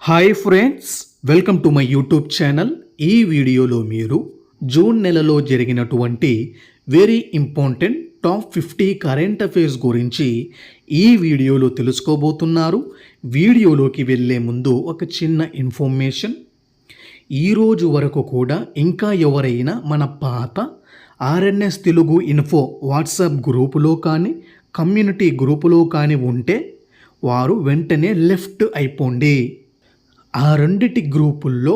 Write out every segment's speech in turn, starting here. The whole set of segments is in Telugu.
Hi friends, welcome to my YouTube channel. ఈ వీడియోలో మీరు జూన్ నెలలో జరిగినటువంటి very important top 50 current affairs గురించి ఈ వీడియోలో తెలుసుకోబోతున్నారు. వీడియోలోకి వెళ్ళే ముందు ఒక చిన్న ఇన్ఫర్మేషన్. ఈరోజు వరకు కూడా ఇంకా ఎవరైనా మన పాత ఆర్ఎన్ఎస్ తెలుగు ఇన్ఫో వాట్సాప్ గ్రూపులో కానీ కమ్యూనిటీ గ్రూపులో కానీ ఉంటే వారు వెంటనే లెఫ్ట్ అయిపోండి. ఆ రెండిటి గ్రూపుల్లో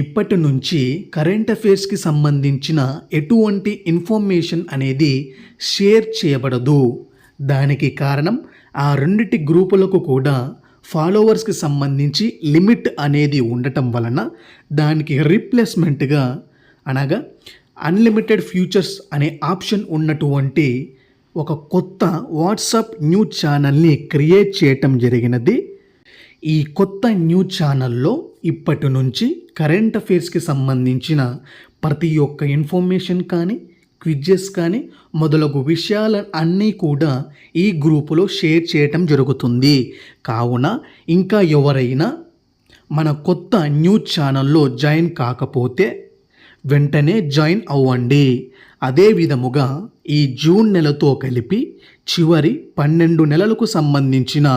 ఇప్పటి నుంచి కరెంట్ అఫైర్స్కి సంబంధించిన ఎటువంటి ఇన్ఫర్మేషన్ అనేది షేర్ చేయబడదు. దానికి కారణం ఆ రెండిటి గ్రూపులకు కూడా ఫాలోవర్స్కి సంబంధించి లిమిట్ అనేది ఉండటం వలన దానికి రీప్లేస్మెంట్గా అనగా అన్లిమిటెడ్ ఫ్యూచర్స్ అనే ఆప్షన్ ఉన్నటువంటి ఒక కొత్త వాట్సాప్ న్యూస్ ఛానల్ని క్రియేట్ చేయటం జరిగినది. ఈ కొత్త న్యూస్ ఛానల్లో ఇప్పటి నుంచి కరెంట్ అఫైర్స్కి సంబంధించిన ప్రతి ఒక్క ఇన్ఫర్మేషన్ కానీ క్విజెస్ కానీ మొదలగు విషయాలు అన్నీ కూడా ఈ గ్రూపులో షేర్ చేయటం జరుగుతుంది. కావున ఇంకా ఎవరైనా మన కొత్త న్యూస్ ఛానల్లో జాయిన్ కాకపోతే వెంటనే జాయిన్ అవ్వండి. అదే విధముగా ఈ జూన్ నెలతో కలిపి చివరి 12 నెలలకు సంబంధించిన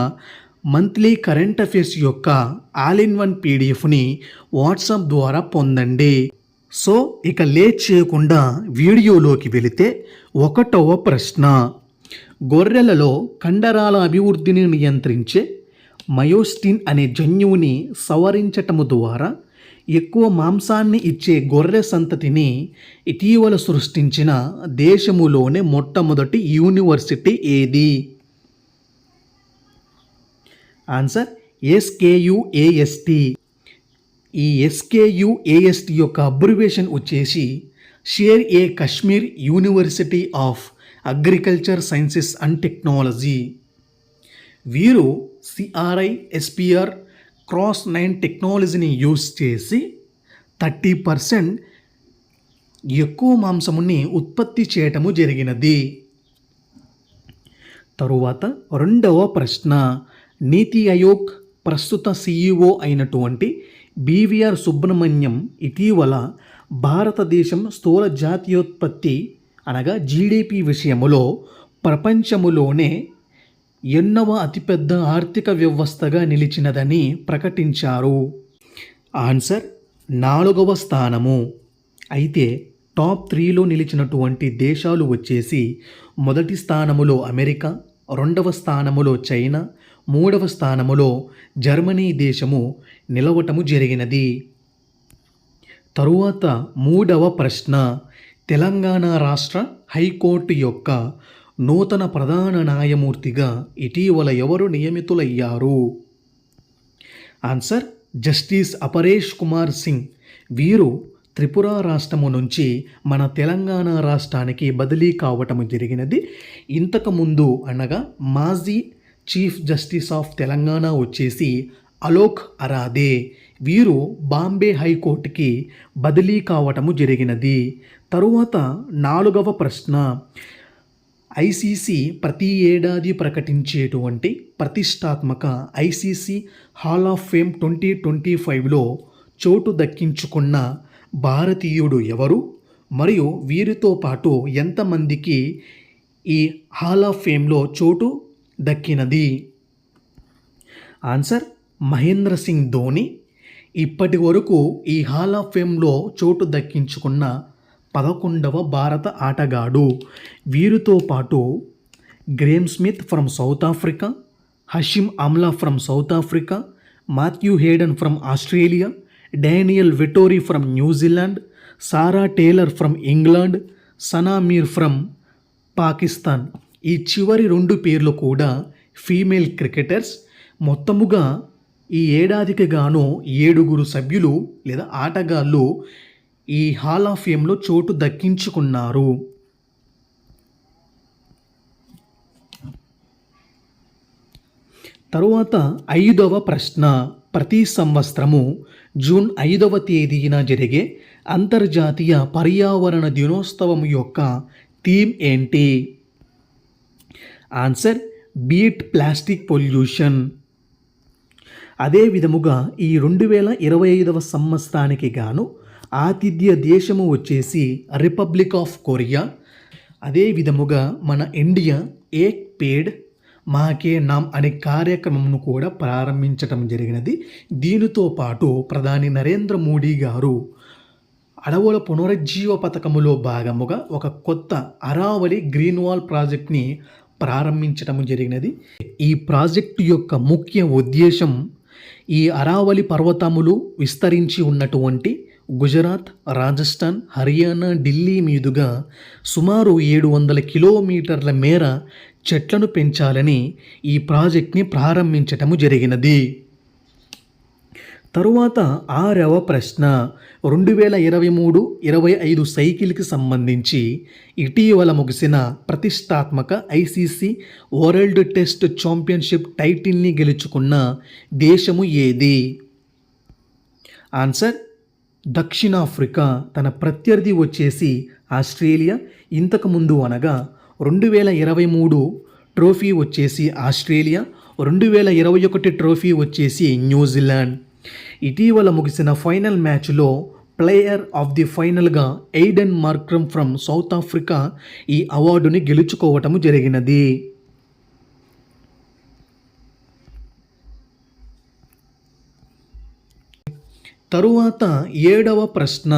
మంత్లీ కరెంట్ అఫైర్స్ యొక్క ఆల్ ఇన్ వన్ పీడిఎఫ్ని వాట్సాప్ ద్వారా పొందండి. సో ఇక లేట్ చేయకుండా వీడియోలోకి వెళితే 1వ ప్రశ్న. గొర్రెలలో కండరాల అభివృద్ధిని నియంత్రించే మయోస్టిన్ అనే జన్యువుని సవరించటము ద్వారా ఎక్కువ మాంసాన్ని ఇచ్చే గొర్రె సంతతిని ఇటీవల సృష్టించిన దేశములోనే మొట్టమొదటి యూనివర్సిటీ ఏది? Answer SKUAST. ఈ SKUAST యొక్క అబ్రివేషన్ వచ్చేసి share A Kashmir university of agriculture sciences and technology. వీరు CRISPR Cas9 టెక్నాలజీని యూజ్ చేసి 30% ఎక్కువ మాంసముని ఉత్పత్తి చేయటము జరిగినది. తరువాత 2వ ప్రశ్న. నీతి ఆయోగ్ ప్రస్తుత CEO అయినటువంటి BVR సుబ్రహ్మణ్యం ఇటీవల భారతదేశం స్థూల జాతీయోత్పత్తి అనగా GDP విషయములో ప్రపంచములోనే ఎన్నవ అతిపెద్ద ఆర్థిక వ్యవస్థగా నిలిచినదని ప్రకటించారు. ఆన్సర్ 4వ స్థానము. అయితే టాప్ 3లో నిలిచినటువంటి దేశాలు వచ్చేసి మొదటి స్థానములో అమెరికా, 2వ స్థానములో చైనా, 3వ స్థానములో జర్మనీ దేశము నిలవటము జరిగినది. తరువాత 3వ ప్రశ్న. తెలంగాణ రాష్ట్ర హైకోర్టు యొక్క నూతన ప్రధాన న్యాయమూర్తిగా ఇటీవల ఎవరు నియమితులయ్యారు? Answer justice Aparesh Kumar Singh. వీరు త్రిపుర రాష్ట్రము నుంచి మన తెలంగాణ రాష్ట్రానికి బదిలీ కావటము జరిగినది. ఇంతకుముందు అనగా మాజీ చీఫ్ జస్టిస్ ఆఫ్ తెలంగాణ వచ్చేసి అలోక్ అరాదే. వీరు బాంబే హైకోర్టుకి బదిలీ కావటము జరిగినది. తరువాత 4వ ప్రశ్న. ICC ప్రతి ఏడాది ప్రకటించేటువంటి ప్రతిష్టాత్మక ICC హాల్ ఆఫ్ ఫేమ్ 2025లో చోటు దక్కించుకున్న భారతీయుడు ఎవరు? మరియు వీరితో పాటు ఎంతమందికి ఈ హాల్ ఆఫ్ ఫేమ్లో చోటు దక్కినది? ఆన్సర్ మహేంద్ర సింగ్ ధోని. ఇప్పటి వరకు ఈ హాల్ ఆఫ్ ఫేమ్లో చోటు దక్కించుకున్న 11వ భారత ఆటగాడు. వీరితో పాటు Graeme Smith from South Africa, Hashim Amla from South Africa, Matthew Hayden from Australia, Daniel Vettori from New Zealand, Sarah Taylor from England, Sana Mir from Pakistan. ఈ చివరి 2 పేర్లు కూడా ఫీమేల్ క్రికెటర్స్. మొత్తముగా ఈ ఏడాదికి గాను 7 సభ్యులు లేదా ఆటగాళ్ళు ఈ హాల్ ఆఫ్ ఫేమ్లో చోటు దక్కించుకున్నారు. తరువాత 5వ ప్రశ్న. ప్రతి సంవత్సరము జూన్ 5వ తేదీన జరిగే అంతర్జాతీయ పర్యావరణ దినోత్సవం యొక్క థీమ్ ఏంటి? Answer beat plastic pollution. అదే విధముగా ఈ 2025వ సంవత్సరానికి గాను ఆతిథ్య దేశము వచ్చేసి రిపబ్లిక్ ఆఫ్ కొరియా. అదే విధముగా మన ఇండియా ఏక్ పేడ్ మాకే నామ్ అనే కార్యక్రమంను కూడా ప్రారంభించటం జరిగినది. దీనితో పాటు ప్రధాని నరేంద్ర మోడీ గారు అడవుల పునరుజ్జీవ పథకములో భాగముగా ఒక కొత్త అరావళి గ్రీన్ వాల్ ప్రాజెక్ట్ని ప్రారంభించటం జరిగినది. ఈ ప్రాజెక్టు యొక్క ముఖ్య ఉద్దేశం ఈ అరావళి పర్వతములు విస్తరించి ఉన్నటువంటి గుజరాత్, రాజస్థాన్, హర్యానా, ఢిల్లీ మీదుగా సుమారు 700 కిలోమీటర్ల మేర చెట్లను పెంచాలని ఈ ప్రాజెక్ట్ని ప్రారంభించటము జరిగినది. తరువాత 6వ ప్రశ్న 2023-25 సైకిల్కి సంబంధించి ఇటీవల ముగిసిన ప్రతిష్టాత్మక ఐసీసీ వరల్డ్ టెస్ట్ ఛాంపియన్షిప్ టైటిల్ని గెలుచుకున్న దేశము ఏది? ఆన్సర్ దక్షిణాఫ్రికా. తన ప్రత్యర్థి వచ్చేసి ఆస్ట్రేలియా. ఇంతకుముందు అనగా 2023 ట్రోఫీ వచ్చేసి ఆస్ట్రేలియా, 2021 ట్రోఫీ వచ్చేసి న్యూజిలాండ్. ఇటీవల ముగిసిన ఫైనల్ మ్యాచ్లో ప్లేయర్ ఆఫ్ ది ఫైనల్గా Aiden Markram from South Africa ఈ అవార్డుని గెలుచుకోవటము జరిగినది. తరువాత 7వ ప్రశ్న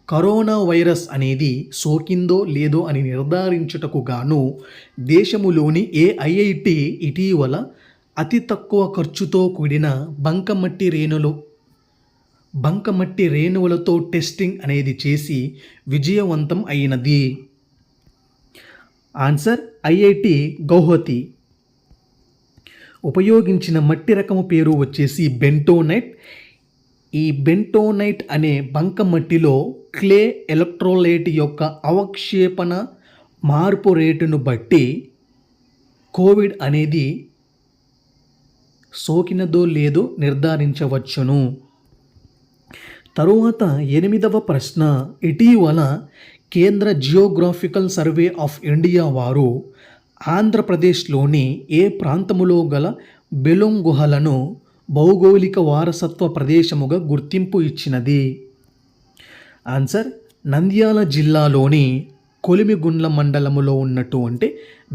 కరోనా వైరస్ అనేది సోకిందో లేదో అని నిర్ధారించుటకు గాను దేశములోని ఏ ఐఐటి ఇటీవల అతి తక్కువ ఖర్చుతో కూడిన బంకమట్టి రేణువులతో టెస్టింగ్ అనేది చేసి విజయవంతం అయినది? Answer IIT Guwahati. ఉపయోగించిన మట్టి రకము పేరు వచ్చేసి బెంటోనైట్. ఈ బెంటోనైట్ అనే బంకమట్టిలో క్లే ఎలక్ట్రోలైట్ యొక్క అవక్షేపణ మార్పు రేటును బట్టి కోవిడ్ అనేది సోకినదో లేదో నిర్ధారించవచ్చును. తరువాత 8వ ప్రశ్న ఇటీవల కేంద్ర జియోగ్రాఫికల్ సర్వే ఆఫ్ ఇండియా వారు ఆంధ్రప్రదేశ్లోని ఏ ప్రాంతములో గల బెలూమ్ గుహలను భౌగోళిక వారసత్వ ప్రదేశముగా గుర్తింపు ఇచ్చినది? ఆన్సర్ నంద్యాల జిల్లాలోని కొలిమిగుండ్ల మండలములో ఉన్నటువంటి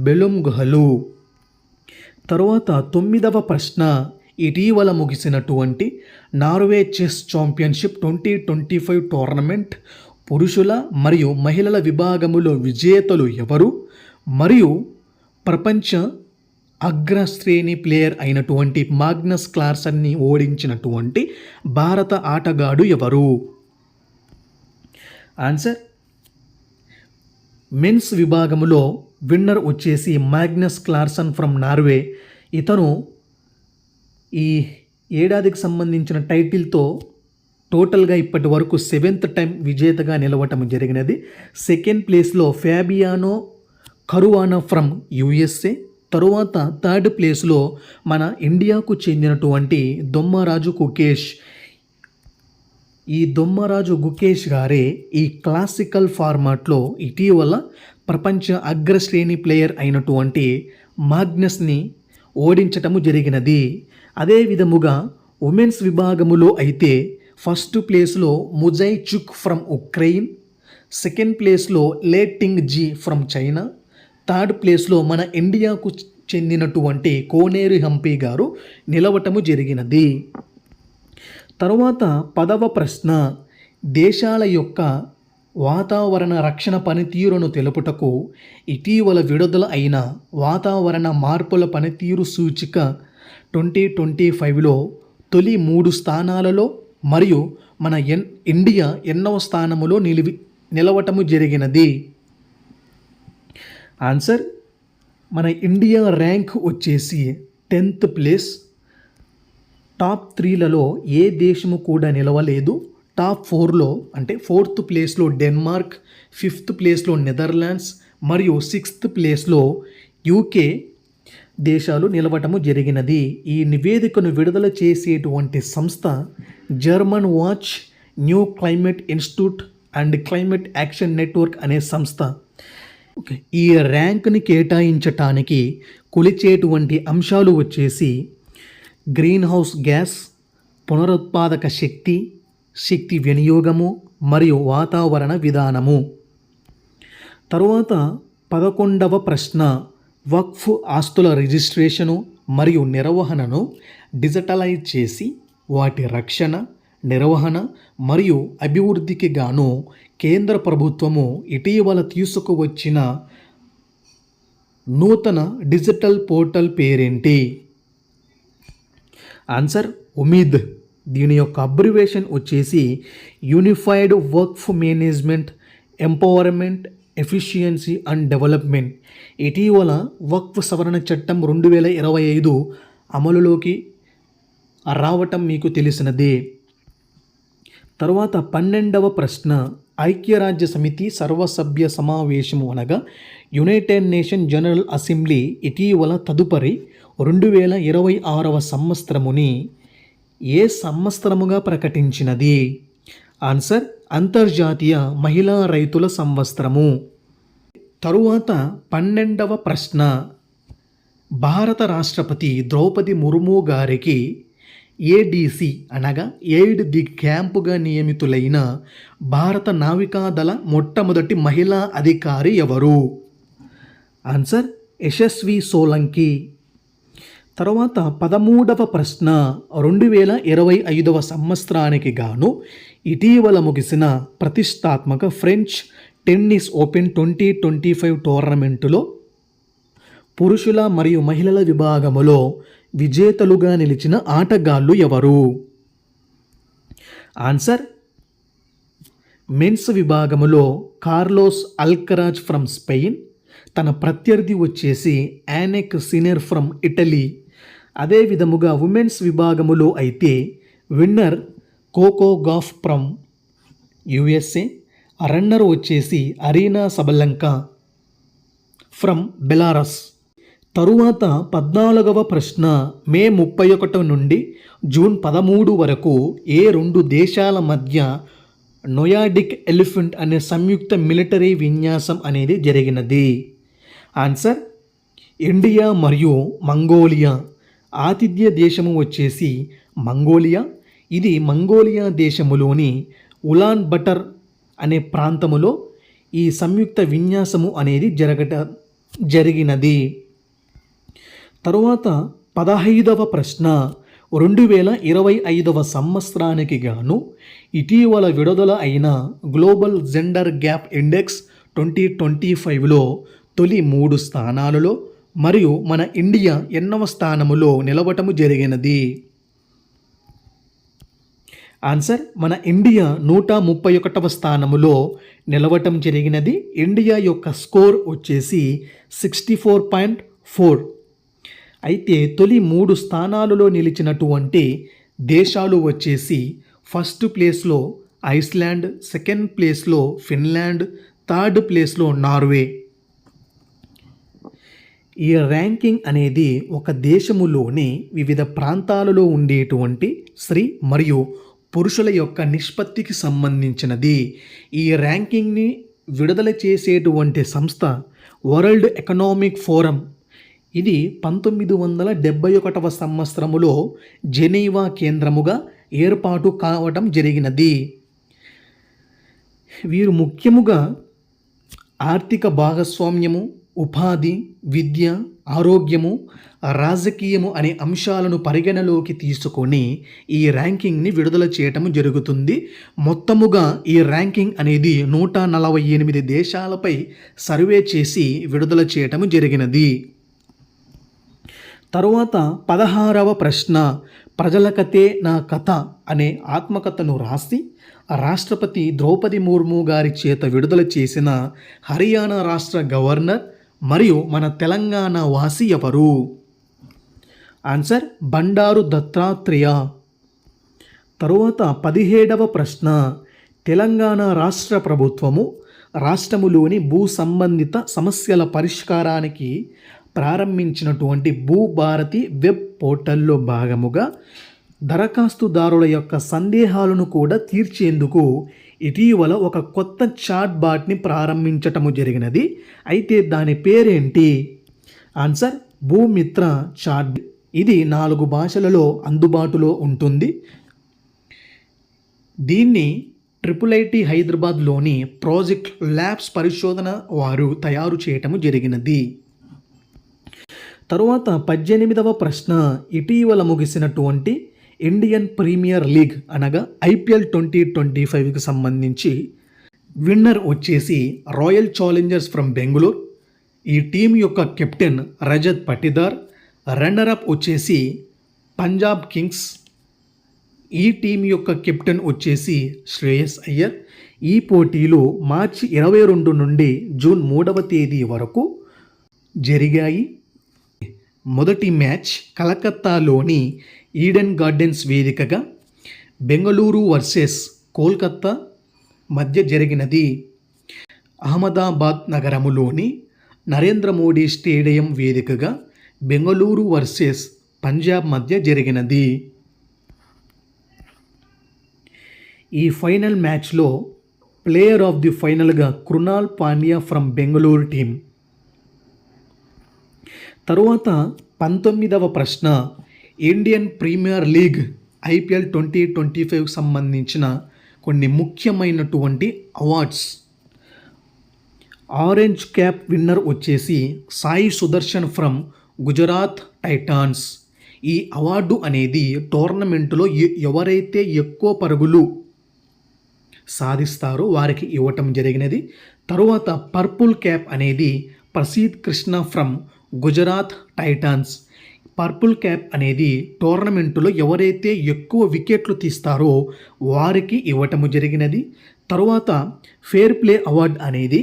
బెలూమ్ గుహలు. తరువాత 9వ ప్రశ్న ఇటీవల ముగిసినటువంటి నార్వే చెస్ ఛాంపియన్షిప్ 2025 టోర్నమెంట్ పురుషుల మరియు మహిళల విభాగములో విజేతలు ఎవరు? మరియు ప్రపంచ అగ్రశ్రేణి ప్లేయర్ అయినటువంటి మాగ్నస్ కార్ల్సన్ని ఓడించినటువంటి భారత ఆటగాడు ఎవరు? ఆన్సర్ మెన్స్ విభాగములో విన్నర్ వచ్చేసి మాగ్నస్ కార్ల్సన్ ఫ్రమ్ నార్వే. ఇతను ఈ ఏడాదికి సంబంధించిన టైటిల్తో టోటల్గా ఇప్పటి వరకు 7th టైం విజేతగా నిలవటం జరిగినది. సెకండ్ ప్లేస్లో ఫ్యాబియానో కరువానా ఫ్రమ్ యుఎస్ఏ. తరువాత 3rd ప్లేస్లో మన ఇండియాకు చెందినటువంటి దొమ్మరాజు గుకేష్. ఈ దొమ్మరాజు గుకేష్ గారే ఈ క్లాసికల్ ఫార్మాట్లో ఇటీవల ప్రపంచ అగ్రశ్రేణి ప్లేయర్ అయినటువంటి మాగ్నస్ని ఓడించటము జరిగినది. అదే విధముగా ఉమెన్స్ విభాగములో అయితే ఫస్ట్ ప్లేస్లో ముజై చుక్ ఫ్రమ్ ఉక్రెయిన్, సెకండ్ ప్లేస్లో లేటింగ్ జీ ఫ్రమ్ చైనా, 3rd ప్లేస్లో మన ఇండియాకు చెందినటువంటి కోనేరు హంపి గారు నిలవటము జరిగినది. తరువాత 10వ ప్రశ్న దేశాల యొక్క వాతావరణ రక్షణ పనితీరును తెలుపుటకు ఇటీవల విడుదల అయిన వాతావరణ మార్పుల పనితీరు సూచిక 2025లో తొలి 3 స్థానాలలో మరియు మన ఇండియా 8వ స్థానములో నిలవటము జరిగినది? ఆన్సర్ మన ఇండియా ర్యాంక్ వచ్చేసి 10th ప్లేస్. టాప్ 3లలో ఏ దేశము కూడా నిలవలేదు. టాప్ 4లో అంటే 4th ప్లేస్లో డెన్మార్క్, 5th ప్లేస్లో నెదర్లాండ్స్ మరియు 6th ప్లేస్లో యూకే దేశాలు నిలవటము జరిగినది. ఈ నివేదికను విడుదల చేసేటువంటి సంస్థ German watch, new climate institute and climate action network అనే సంస్థ. ఓకే, ఈ ర్యాంక్ని కేటాయించటానికి కొలిచేటువంటి అంశాలు వచ్చేసి గ్రీన్ హౌస్ గ్యాస్, పునరుత్పాదక శక్తి, శక్తి వినియోగము మరియు వాతావరణ విధానము. తరువాత 11వ ప్రశ్న, వక్ఫ్ ఆస్తుల రిజిస్ట్రేషను మరియు నిర్వహణను డిజిటలైజ్ చేసి వాటి రక్షణ, నిర్వహణ మరియు అభివృద్ధికి గాను కేంద్ర ప్రభుత్వము ఇటీవల తీసుకువచ్చిన నూతన డిజిటల్ పోర్టల్ పేరేంటి? ఆన్సర్ ఉమీద్. దీని యొక్క అబ్రివేషన్ వచ్చేసి unified Waqf management, empowerment, efficiency and development. ఇటీవల వక్ఫ్ సవరణ చట్టం 2025 అమలులోకి రావటం మీకు తెలిసినదే. తర్వాత 12వ ప్రశ్న, ఐక్యరాజ్య సమితి సర్వసభ్య సమావేశము అనగా యునైటెడ్ నేషన్ జనరల్ అసెంబ్లీ ఇటీవల తదుపరి 2026వ సంవత్సరముని ఏ సంవత్సరముగా ప్రకటించినది? ఆన్సర్ అంతర్జాతీయ మహిళా రైతుల సంవత్సరము. తరువాత 12వ ప్రశ్న, భారత రాష్ట్రపతి ద్రౌపది ముర్ము గారికి ఏడీసీ అనగా ఎయిడ్ ది క్యాంపుగా నియమితులైన భారత నావికాదళ మొట్టమొదటి మహిళా అధికారి ఎవరు? ఆన్సర్ యశస్వి సోలంకి. తర్వాత 13వ ప్రశ్న, 2025వ సంవత్సరానికి గాను ఇటీవల ముగిసిన ప్రతిష్టాత్మక ఫ్రెంచ్ టెన్నిస్ ఓపెన్ 2025 టోర్నమెంటులో పురుషుల మరియు మహిళల విభాగములో విజేతలుగా నిలిచిన ఆటగాళ్ళు ఎవరు? ఆన్సర్ మెన్స్ విభాగములో కార్లోస్ అల్కరాజ్ ఫ్రమ్ స్పెయిన్, తన ప్రత్యర్థి వచ్చేసి యానెక్ సినెర్ ఫ్రమ్ ఇటలీ. అదే విధముగా ఉమెన్స్ విభాగములో అయితే winner Coco Gauff from USA, runner వచ్చేసి అరీనా సబలంకా ఫ్రమ్ బెలారస్. తరువాత 14వ ప్రశ్న, మే 31 నుండి జూన్ 13 వరకు ఏ 2 దేశాల మధ్య నోయాడిక్ ఎలిఫెంట్ అనే సంయుక్త మిలిటరీ విన్యాసం అనేది జరిగినది? ఆన్సర్ ఇండియా మరియు మంగోలియా. ఆతిథ్య దేశము వచ్చేసి మంగోలియా. ఇది మంగోలియా దేశములోని ఉలాన్ బటర్ అనే ప్రాంతములో ఈ సంయుక్త విన్యాసము అనేది జరిగినది. తరువాత 15వ ప్రశ్న, 2025వ సంవత్సరానికి గాను ఇటీవల విడుదల అయిన గ్లోబల్ జెండర్ గ్యాప్ ఇండెక్స్ 2025లో తొలి 3 స్థానాలలో మరియు మన ఇండియా 8వ స్థానములో నిలవటము జరిగినది? ఆన్సర్ మన ఇండియా 131వ స్థానములో నిలవటం జరిగినది. ఇండియా యొక్క స్కోర్ వచ్చేసి 64.4. అయితే తొలి 3 స్థానాలలో నిలిచినటువంటి దేశాలు వచ్చేసి ఫస్ట్ ప్లేస్లో ఐస్లాండ్, సెకండ్ ప్లేస్లో ఫిన్లాండ్, థర్డ్ ప్లేస్లో నార్వే. ఈ ర్యాంకింగ్ అనేది ఒక దేశములోని వివిధ ప్రాంతాలలో ఉండేటువంటి స్త్రీ మరియు పురుషుల యొక్క నిష్పత్తికి సంబంధించినది. ఈ ర్యాంకింగ్ని విడుదల చేసేటువంటి సంస్థ వరల్డ్ ఎకనామిక్ ఫోరం. ఇది 1971వ సంవత్సరములో జెనీవా కేంద్రముగా ఏర్పాటు కావడం జరిగినది. వీరు ముఖ్యముగా ఆర్థిక భాగస్వామ్యము, ఉపాధి, విద్య, ఆరోగ్యము, రాజకీయము అనే అంశాలను పరిగణలోకి తీసుకొని ఈ ర్యాంకింగ్ని విడుదల చేయటం జరుగుతుంది. మొత్తముగా ఈ ర్యాంకింగ్ అనేది 148 దేశాలపై సర్వే చేసి విడుదల చేయటం జరిగినది. తరువాత 16వ ప్రశ్న, ప్రజల కథే నా కథ అనే ఆత్మకథను రాసి రాష్ట్రపతి ద్రౌపది ముర్ము గారి చేత విడుదల చేసిన హర్యానా రాష్ట్ర గవర్నర్ మరియు మన తెలంగాణ వాసి ఎవరు? ఆన్సర్ బండారు దత్తాత్రేయ. తరువాత 17వ ప్రశ్న, తెలంగాణ రాష్ట్ర ప్రభుత్వము రాష్ట్రములోని భూ సంబంధిత సమస్యల పరిష్కారానికి ప్రారంభించినటువంటి భూభారతి వెబ్ పోర్టల్లో భాగముగా దరఖాస్తుదారుల యొక్క సందేహాలను కూడా తీర్చేందుకు ఇటీవల ఒక కొత్త చాట్ బాట్ని ప్రారంభించటము జరిగినది. అయితే దాని పేరేంటి? Answer Bhoomitra chat. ఇది 4 భాషలలో అందుబాటులో ఉంటుంది. దీన్ని IIIT హైదరాబాద్లోని ప్రాజెక్ట్ ల్యాబ్స్ పరిశోధన వారు తయారు చేయటము జరిగినది. తరువాత 18వ ప్రశ్న, ఇటీవల ముగిసినటువంటి ఇండియన్ ప్రీమియర్ లీగ్ అనగా IPL 2025కి సంబంధించి విన్నర్ వచ్చేసి రాయల్ ఛాలెంజర్స్ ఫ్రమ్ బెంగళూరు. ఈ టీం యొక్క కెప్టెన్ రజత్ పటిదార్. రన్నరప్ వచ్చేసి పంజాబ్ కింగ్స్. ఈ టీం యొక్క కెప్టెన్ వచ్చేసి శ్రేయస్ అయ్యర్. ఈ పోటీలు మార్చి 22 నుండి జూన్ 3వ తేదీ వరకు జరిగాయి. మొదటి మ్యాచ్ కలకత్తాలోని ఈడెన్ గార్డెన్స్ వేదికగా బెంగళూరు వర్సెస్ కోల్కత్తా మధ్య జరిగినది. అహ్మదాబాద్ నగరములోని నరేంద్ర మోడీ స్టేడియం వేదికగా బెంగళూరు వర్సెస్ పంజాబ్ మధ్య జరిగినది. ఈ ఫైనల్ మ్యాచ్లో ప్లేయర్ ఆఫ్ ది ఫైనల్గా కృణాల్ పాండ్యా ఫ్రమ్ బెంగళూరు టీం. తరువాత 19వ ప్రశ్న, ఇండియన్ ప్రీమియర్ లీగ్ IPL 2025కి సంబంధించిన కొన్ని ముఖ్యమైనటువంటి అవార్డ్స్. ఆరెంజ్ క్యాప్ విన్నర్ వచ్చేసి సాయి సుదర్శన్ ఫ్రమ్ గుజరాత్ టైటాన్స్. ఈ అవార్డు అనేది టోర్నమెంటులో ఎవరైతే ఎక్కువ పరుగులు సాధిస్తారో వారికి ఇవ్వటం జరిగినది. తరువాత పర్పుల్ క్యాప్ అనేది Prasidh Krishna from Gujarat titans. Purple cap అనేది టోర్నమెంటులో ఎవరైతే ఎక్కువ వికెట్లు తీస్తారో వారికి ఇవ్వటము జరిగినది. తరువాత ఫేర్ ప్లే అవార్డ్ అనేది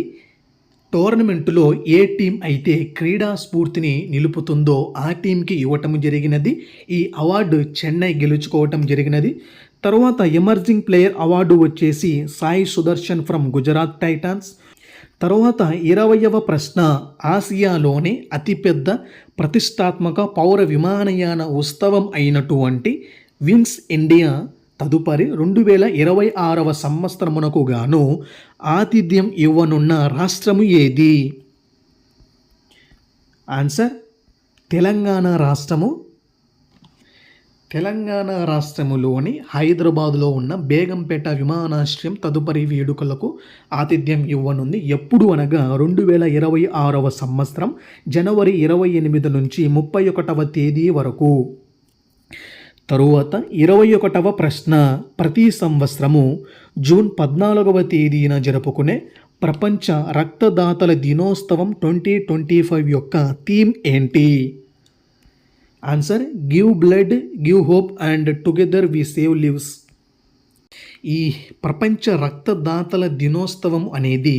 టోర్నమెంటులో ఏ టీం అయితే క్రీడా స్ఫూర్తిని నిలుపుతుందో ఆ టీంకి ఇవ్వటం జరిగినది. ఈ అవార్డు చెన్నై గెలుచుకోవటం జరిగినది. తరువాత ఎమర్జింగ్ ప్లేయర్ అవార్డు వచ్చేసి సాయి సుదర్శన్ ఫ్రమ్ గుజరాత్ టైటాన్స్. తరువాత 20వ ప్రశ్న, ఆసియాలోనే అతిపెద్ద ప్రతిష్టాత్మక పౌర విమానయాన ఉత్సవం అయినటువంటి వింగ్స్ ఇండియా తదుపరి 2026వ సంవత్సరమునకు గాను ఆతిథ్యం ఇవ్వనున్న రాష్ట్రము ఏది? ఆన్సర్ తెలంగాణ రాష్ట్రము. తెలంగాణ రాష్ట్రములోని హైదరాబాదులో ఉన్న బేగంపేట విమానాశ్రయం తదుపరి వేడుకలకు ఆతిథ్యం ఇవ్వనుంది. ఎప్పుడు అనగా 2026వ సంవత్సరం జనవరి 28 నుంచి 31వ తేదీ వరకు. తరువాత 21వ ప్రశ్న, ప్రతి సంవత్సరము జూన్ 14వ తేదీన జరుపుకునే ప్రపంచ రక్తదాతల దినోత్సవం 2025 యొక్క థీమ్ ఏంటి? Answer give blood, give hope and together we save lives. ఈ ప్రపంచ రక్తదాతల దినోత్సవం అనేది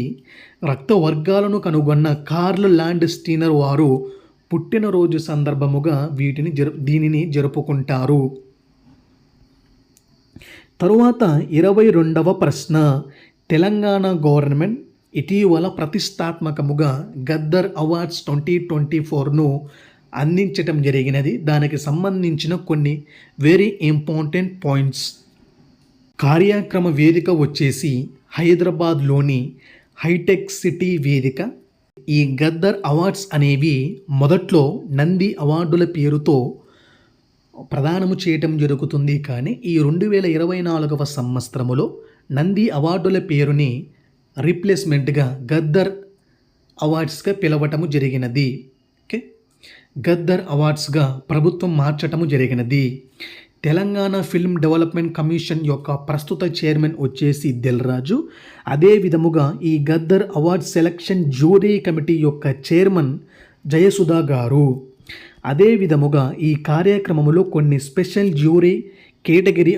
రక్త వర్గాలను కనుగొన్న కార్ల్ ల్యాండ్ స్టీనర్ వారు పుట్టినరోజు సందర్భముగా దీనిని జరుపుకుంటారు. తరువాత 22వ ప్రశ్న, తెలంగాణ గవర్నమెంట్ ఇటీవల ప్రతిష్టాత్మకముగా గద్దర్ అవార్డ్స్ 2024ను అందించటం జరిగినది. దానికి సంబంధించిన కొన్ని వెరీ ఇంపార్టెంట్ పాయింట్స్. కార్యక్రమ వేదిక వచ్చేసి హైదరాబాద్లోని హైటెక్ సిటీ వేదిక. ఈ గద్దర్ అవార్డ్స్ అనేవి మొదట్లో నంది అవార్డుల పేరుతో ప్రదానము చేయటం జరుగుతుంది. కానీ ఈ 2024వ సంవత్సరములో నంది అవార్డుల పేరుని రీప్లేస్మెంట్గా గద్దర్ అవార్డ్స్గా పిలవటము జరిగినది. ఓకే, గద్దర్ అవార్డ్స్గా ప్రభుత్వం మార్చటము జరిగినది. తెలంగాణ ఫిల్మ్ డెవలప్మెంట్ కమిషన్ యొక్క ప్రస్తుత చైర్మన్ వచ్చేసి దిల్ రాజు. అదే విధముగా ఈ Gaddar award selection jury committee యొక్క చైర్మన్ జయసుధా గారు. అదే విధముగా ఈ కార్యక్రమంలో కొన్ని స్పెషల్ జ్యూరీ కేటగిరీ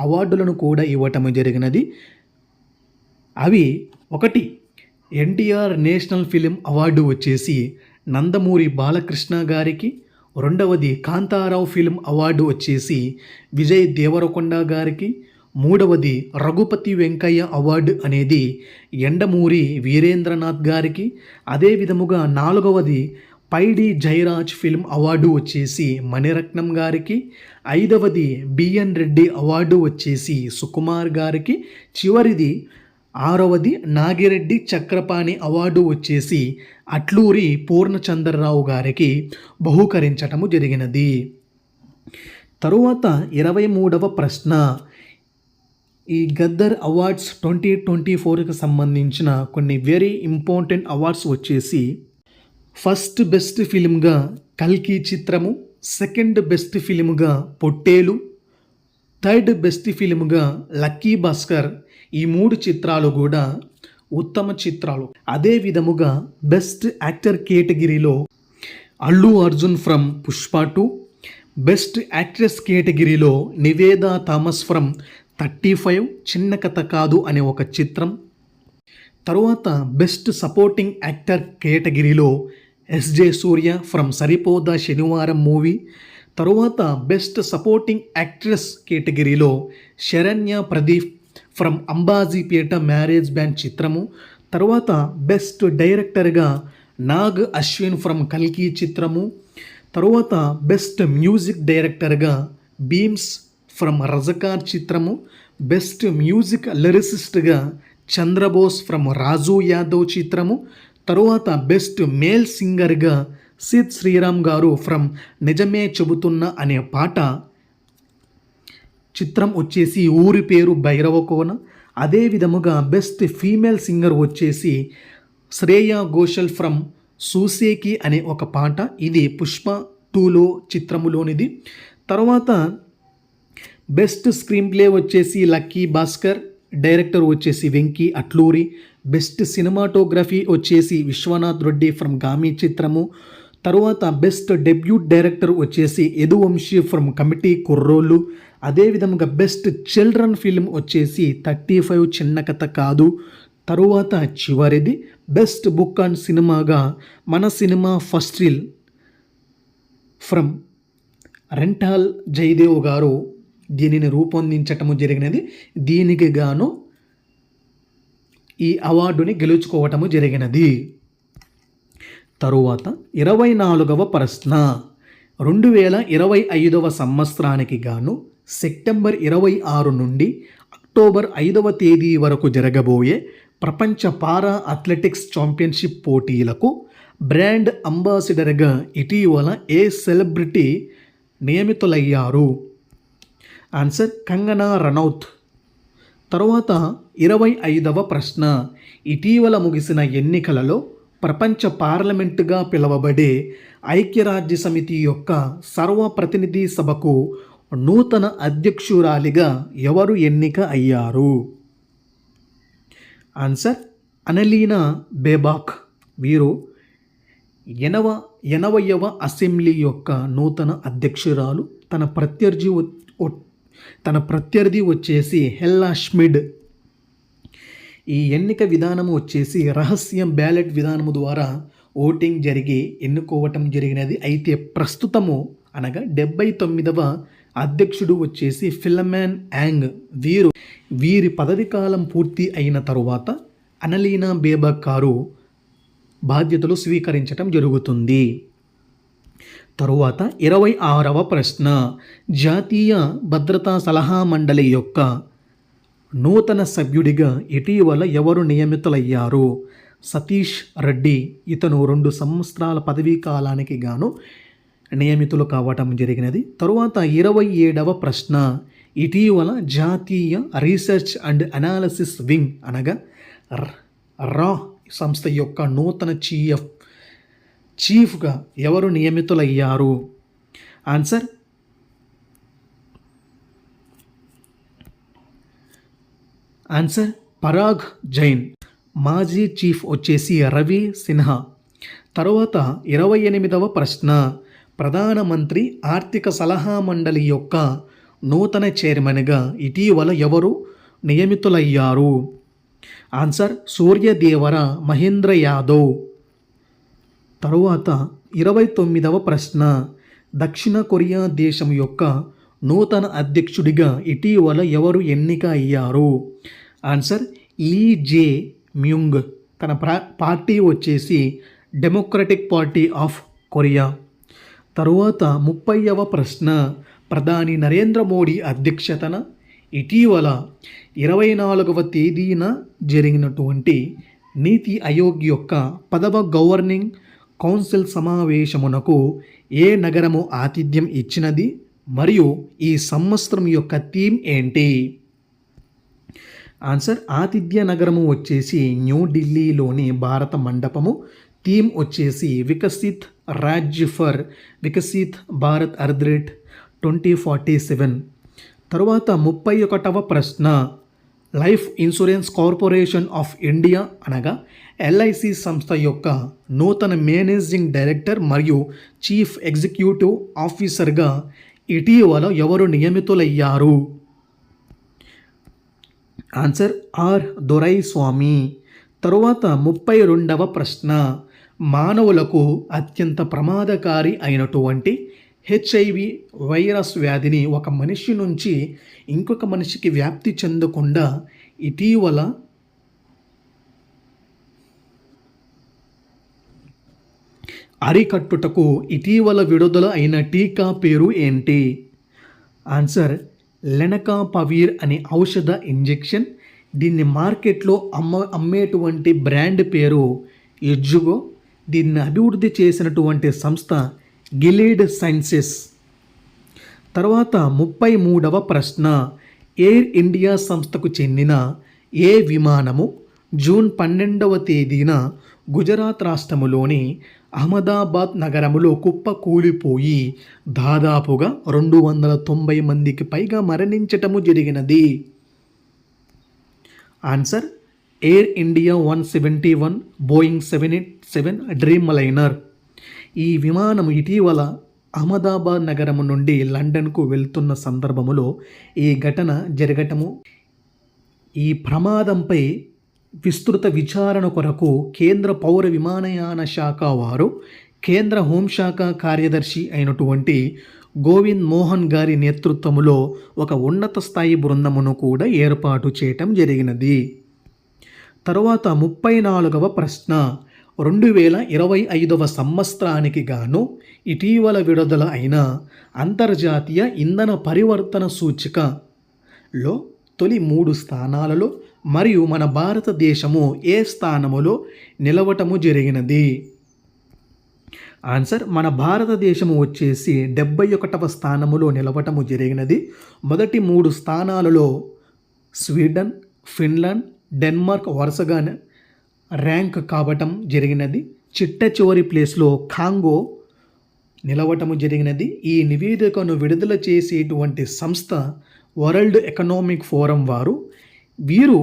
అవార్డులను కూడా ఇవ్వటం జరిగినది. అవి 1 ఎన్టీఆర్ నేషనల్ ఫిలిం అవార్డు వచ్చేసి నందమూరి బాలకృష్ణ గారికి. 2వది కాంతారావు ఫిల్మ్ అవార్డు వచ్చేసి విజయ్ దేవరకొండ గారికి. 3వది రఘుపతి వెంకయ్య అవార్డు అనేది ఎండమూరి వీరేంద్రనాథ్ గారికి. అదే విధముగా 4వది పైడి జయరాజ్ ఫిల్మ్ అవార్డు వచ్చేసి మణిరత్నం గారికి. 5వది బిఎన్ రెడ్డి అవార్డు వచ్చేసి సుకుమార్ గారికి. చివరిది 6వది నాగిరెడ్డి చక్రపాణి అవార్డు వచ్చేసి అట్లూరి పూర్ణచంద్రరావు గారికి బహూకరించటము జరిగినది. తరువాత 23వ ప్రశ్న, ఈ గద్దర్ అవార్డ్స్ 2024కి సంబంధించిన కొన్ని వెరీ ఇంపార్టెంట్ అవార్డ్స్ వచ్చేసి ఫస్ట్ బెస్ట్ ఫిలింగా కల్కి చిత్రము, సెకండ్ బెస్ట్ ఫిలింగా పొట్టేలు, థర్డ్ బెస్ట్ ఫిలింగా లక్కీ భాస్కర్. ఈ 3 చిత్రాలు కూడా ఉత్తమ చిత్రాలు. అదే విధముగా బెస్ట్ యాక్టర్ కేటగిరీలో Allu Arjun from Pushpa 2, best actress కేటగిరీలో నివేదా థామస్ ఫ్రమ్ 35 చిన్న కథ కాదు అనే ఒక చిత్రం. తరువాత బెస్ట్ సపోర్టింగ్ యాక్టర్ కేటగిరీలో ఎస్జే సూర్య ఫ్రమ్ సరిపోదా శనివారం మూవీ. తరువాత బెస్ట్ సపోర్టింగ్ యాక్ట్రెస్ కేటగిరీలో Saranya Pradeep from Ambajipeta marriage band చిత్రము. తరువాత బెస్ట్ డైరెక్టర్గా నాగ్ అశ్విన్ ఫ్రమ్ కల్కి చిత్రము. తరువాత బెస్ట్ మ్యూజిక్ డైరెక్టర్గా బీమ్స్ ఫ్రమ్ రజకార్ చిత్రము. బెస్ట్ మ్యూజిక్ లిరిసిస్ట్గా చంద్రబోస్ ఫ్రమ్ రాజు యాదవ్ చిత్రము. తరువాత బెస్ట్ మేల్ సింగర్గా సిద్ శ్రీరామ్ గారు ఫ్రమ్ నిజమే చెబుతున్నా అనే పాట చిత్రం వచ్చేసి ఊరి పేరు భైరవకోన. అదే విధముగా బెస్ట్ ఫీమేల్ సింగర్ వచ్చేసి శ్రేయా ఘోషల్ ఫ్రమ్ సూసేకి అనే ఒక పాట. ఇది పుష్ప 2లో చిత్రములోనిది. తర్వాత బెస్ట్ స్క్రీన్ ప్లే వచ్చేసి లక్కీ భాస్కర్, డైరెక్టర్ వచ్చేసి వెంకీ అట్లూరి. బెస్ట్ సినిమాటోగ్రఫీ వచ్చేసి విశ్వనాథ్ రెడ్డి ఫ్రమ్ గామి చిత్రము. తరువాత బెస్ట్ డెబ్యూట్ డైరెక్టర్ వచ్చేసి యదువంశీ ఫ్రమ్ కమిటీ కుర్రోళ్ళు. అదేవిధంగా బెస్ట్ చిల్డ్రన్ ఫిల్మ్ వచ్చేసి 35 చిన్న కథ కాదు. తరువాత చివరిది బెస్ట్ బుక్ అండ్ సినిమాగా మన సినిమా first reel from Rentala Jayadeva గారు దీనిని రూపొందించటము జరిగినది. దీనికి గాను ఈ అవార్డుని గెలుచుకోవటము జరిగినది. తరువాత 24వ ప్రశ్న, 2025వ సంవత్సరానికి గాను సెప్టెంబర్ 26 నుండి అక్టోబర్ 5వ తేదీ వరకు జరగబోయే ప్రపంచ పారా అథ్లెటిక్స్ ఛాంపియన్షిప్ పోటీలకు బ్రాండ్ అంబాసిడర్గా ఇటీవల ఏ సెలబ్రిటీ నియమితులయ్యారు? ఆన్సర్ కంగనా రనౌత్. తరువాత 25వ ప్రశ్న, ఇటీవల ముగిసిన ఎన్నికలలో ప్రపంచ పార్లమెంటుగా పిలువబడే ఐక్యరాజ్య సమితి యొక్క సర్వప్రతినిధి సభకు నూతన అధ్యక్షురాలిగా ఎవరు ఎన్నిక అయ్యారు? ఆన్సర్ అనలీనా బేబాక్. వీరు 80వ అసెంబ్లీ యొక్క నూతన అధ్యక్షురాలు. తన ప్రత్యర్థి వచ్చేసి హెల్లా షిమిడ్. ఈ ఎన్నిక విధానము వచ్చేసి రహస్యం బ్యాలెట్ విధానము ద్వారా ఓటింగ్ జరిగి ఎన్నుకోవటం జరిగినది. అయితే ప్రస్తుతము అనగా 79వ అధ్యక్షుడు వచ్చేసి ఫిలమాన్ యాంగ్. వీరి పదవి కాలం పూర్తి అయిన తరువాత అనలీనా బేబాక్ గారు బాధ్యతలు స్వీకరించటం జరుగుతుంది. తరువాత 26వ ప్రశ్న, జాతీయ భద్రతా సలహా మండలి యొక్క నూతన సభ్యుడిగా ఇటీవల ఎవరు నియమితులయ్యారు? సతీష్ రెడ్డి. ఇతను 2 సంవత్సరాల పదవీ కాలానికి గాను నియమితులు కావటం జరిగినది. తరువాత 27వ ప్రశ్న, ఇటీవల జాతీయ రీసెర్చ్ అండ్ అనాలిసిస్ వింగ్ అనగా రా సంస్థ యొక్క నూతన చీఫ్గా ఎవరు నియమితులయ్యారు? ఆన్సర్ పరాగ్ జైన్. మాజీ చీఫ్ వచ్చేసి రవి సిన్హా. తరువాత 28వ ప్రశ్న, ప్రధానమంత్రి ఆర్థిక సలహా మండలి యొక్క నూతన చైర్మన్గా ఇటీవల ఎవరు నియమితులయ్యారు? ఆన్సర్ సూర్యదేవర మహేంద్ర యాదవ్. తరువాత 29వ ప్రశ్న, దక్షిణ కొరియా దేశం యొక్క నూతన అధ్యక్షుడిగా ఇటీవల ఎవరు ఎన్నిక అయ్యారు? ఆన్సర్ లీ జే మ్యూంగ్. తన పార్టీ వచ్చేసి డెమోక్రటిక్ పార్టీ ఆఫ్ కొరియా. తరువాత 30వ ప్రశ్న, ప్రధాని నరేంద్ర మోడీ అధ్యక్షతన ఇటీవల 24వ తేదీన జరిగినటువంటి నీతి ఆయోగ్ యొక్క 10వ గవర్నింగ్ కౌన్సిల్ సమావేశమునకు ఏ నగరము ఆతిథ్యం ఇచ్చినది మరియు ఈ సంవత్సరం యొక్క థీమ్ ఏంటి? ఆన్సర్ ఆతిథ్య నగరము వచ్చేసి న్యూఢిల్లీలోని భారత మండపము. థీమ్ వచ్చేసి వికసిత్ రాజ్య ఫర్ వికసిత్ భారత్ అర్ధరేట్ 2047. తరువాత 31వ ప్రశ్న, life insurance corporation of India అనగా ఎల్ఐసి సంస్థ యొక్క నూతన మేనేజింగ్ డైరెక్టర్ మరియు చీఫ్ ఎగ్జిక్యూటివ్ ఆఫీసర్గా ఇటీవల ఎవరు నియమితులయ్యారు? Answer R Doraiswamy. తరువాత 32వ ప్రశ్న, మానవులకు అత్యంత ప్రమాదకారి అయినటువంటి హెచ్ఐవి వైరస్ వ్యాధిని ఒక మనిషి నుంచి ఇంకొక మనిషికి వ్యాప్తి చెందకుండా ఇటీవల అరికట్టుటకు ఇటీవల విడుదల అయిన టీకా పేరు ఏంటి? ఆన్సర్ లెనకాపవీర్ అనే ఔషధ ఇంజెక్షన్. దీన్ని మార్కెట్లో అమ్మేటువంటి బ్రాండ్ పేరు ఎజ్జుగో. దీన్ని అభివృద్ధి చేసినటువంటి సంస్థ గిలీడ్ సైన్సెస్. తర్వాత 33వ ప్రశ్న, ఎయిర్ ఇండియా సంస్థకు చెందిన ఏ విమానము జూన్ 12వ తేదీన గుజరాత్ రాష్ట్రములోని అహ్మదాబాద్ నగరములో కుప్పకూలిపోయి దాదాపుగా 290 మందికి పైగా మరణించటము జరిగినది? Answer air India 171 Boeing 787 dream liner. ఈ విమానం ఇటీవల అహ్మదాబాద్ నగరము నుండి లండన్కు వెళ్తున్న సందర్భములో ఈ ఘటన జరగటము. ఈ ప్రమాదంపై విస్తృత విచారణ కొరకు కేంద్ర పౌర విమానయాన శాఖ వారు కేంద్ర హోంశాఖ కార్యదర్శి అయినటువంటి గోవింద్ మోహన్ గారి నేతృత్వములో ఒక ఉన్నత స్థాయి బృందమును కూడా ఏర్పాటు చేయటం జరిగినది. తరువాత 34వ ప్రశ్న, 2025వ సంవత్సరానికి గాను ఇటీవల విడుదల అయిన అంతర్జాతీయ ఇంధన పరివర్తన సూచికలో తొలి 3 స్థానాలలో మరియు మన భారతదేశము ఏ స్థానములో నిలవటము జరిగినది? ఆన్సర్ మన భారతదేశము వచ్చేసి 71వ స్థానములో నిలవటము జరిగినది. మొదటి 3 స్థానాలలో స్వీడన్, ఫిన్లాండ్, డెన్మార్క్ వరుసగా ర్యాంక్ కావటం జరిగినది. చిట్ట చివరి ప్లేస్లో కాంగో నిలవటము జరిగినది. ఈ నివేదికను విడుదల చేసేటువంటి సంస్థ వరల్డ్ ఎకనామిక్ ఫోరం వారు. వీరు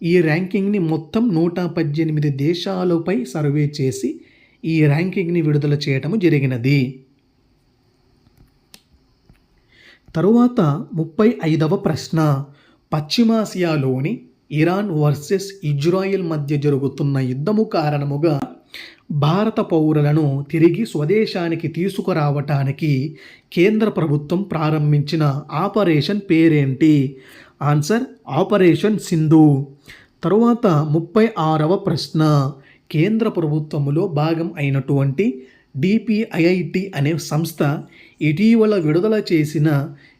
ఈ ర్యాంకింగ్ని మొత్తం 118 దేశాలపై సర్వే చేసి ఈ ర్యాంకింగ్ని విడుదల చేయటము జరిగినది. తరువాత 35వ ప్రశ్న, పశ్చిమాసియాలోని ఇరాన్ వర్సెస్ ఇజ్రాయిల్ మధ్య జరుగుతున్న యుద్ధము కారణముగా భారత పౌరులను తిరిగి స్వదేశానికి తీసుకురావటానికి కేంద్ర ప్రభుత్వం ప్రారంభించిన ఆపరేషన్ పేరేంటి? Answer operation Sindhu. తరువాత 36వ ప్రశ్న, కేంద్ర ప్రభుత్వములో భాగం అయినటువంటి డిపిఐఐటి అనే సంస్థ ఇటీవల విడుదల చేసిన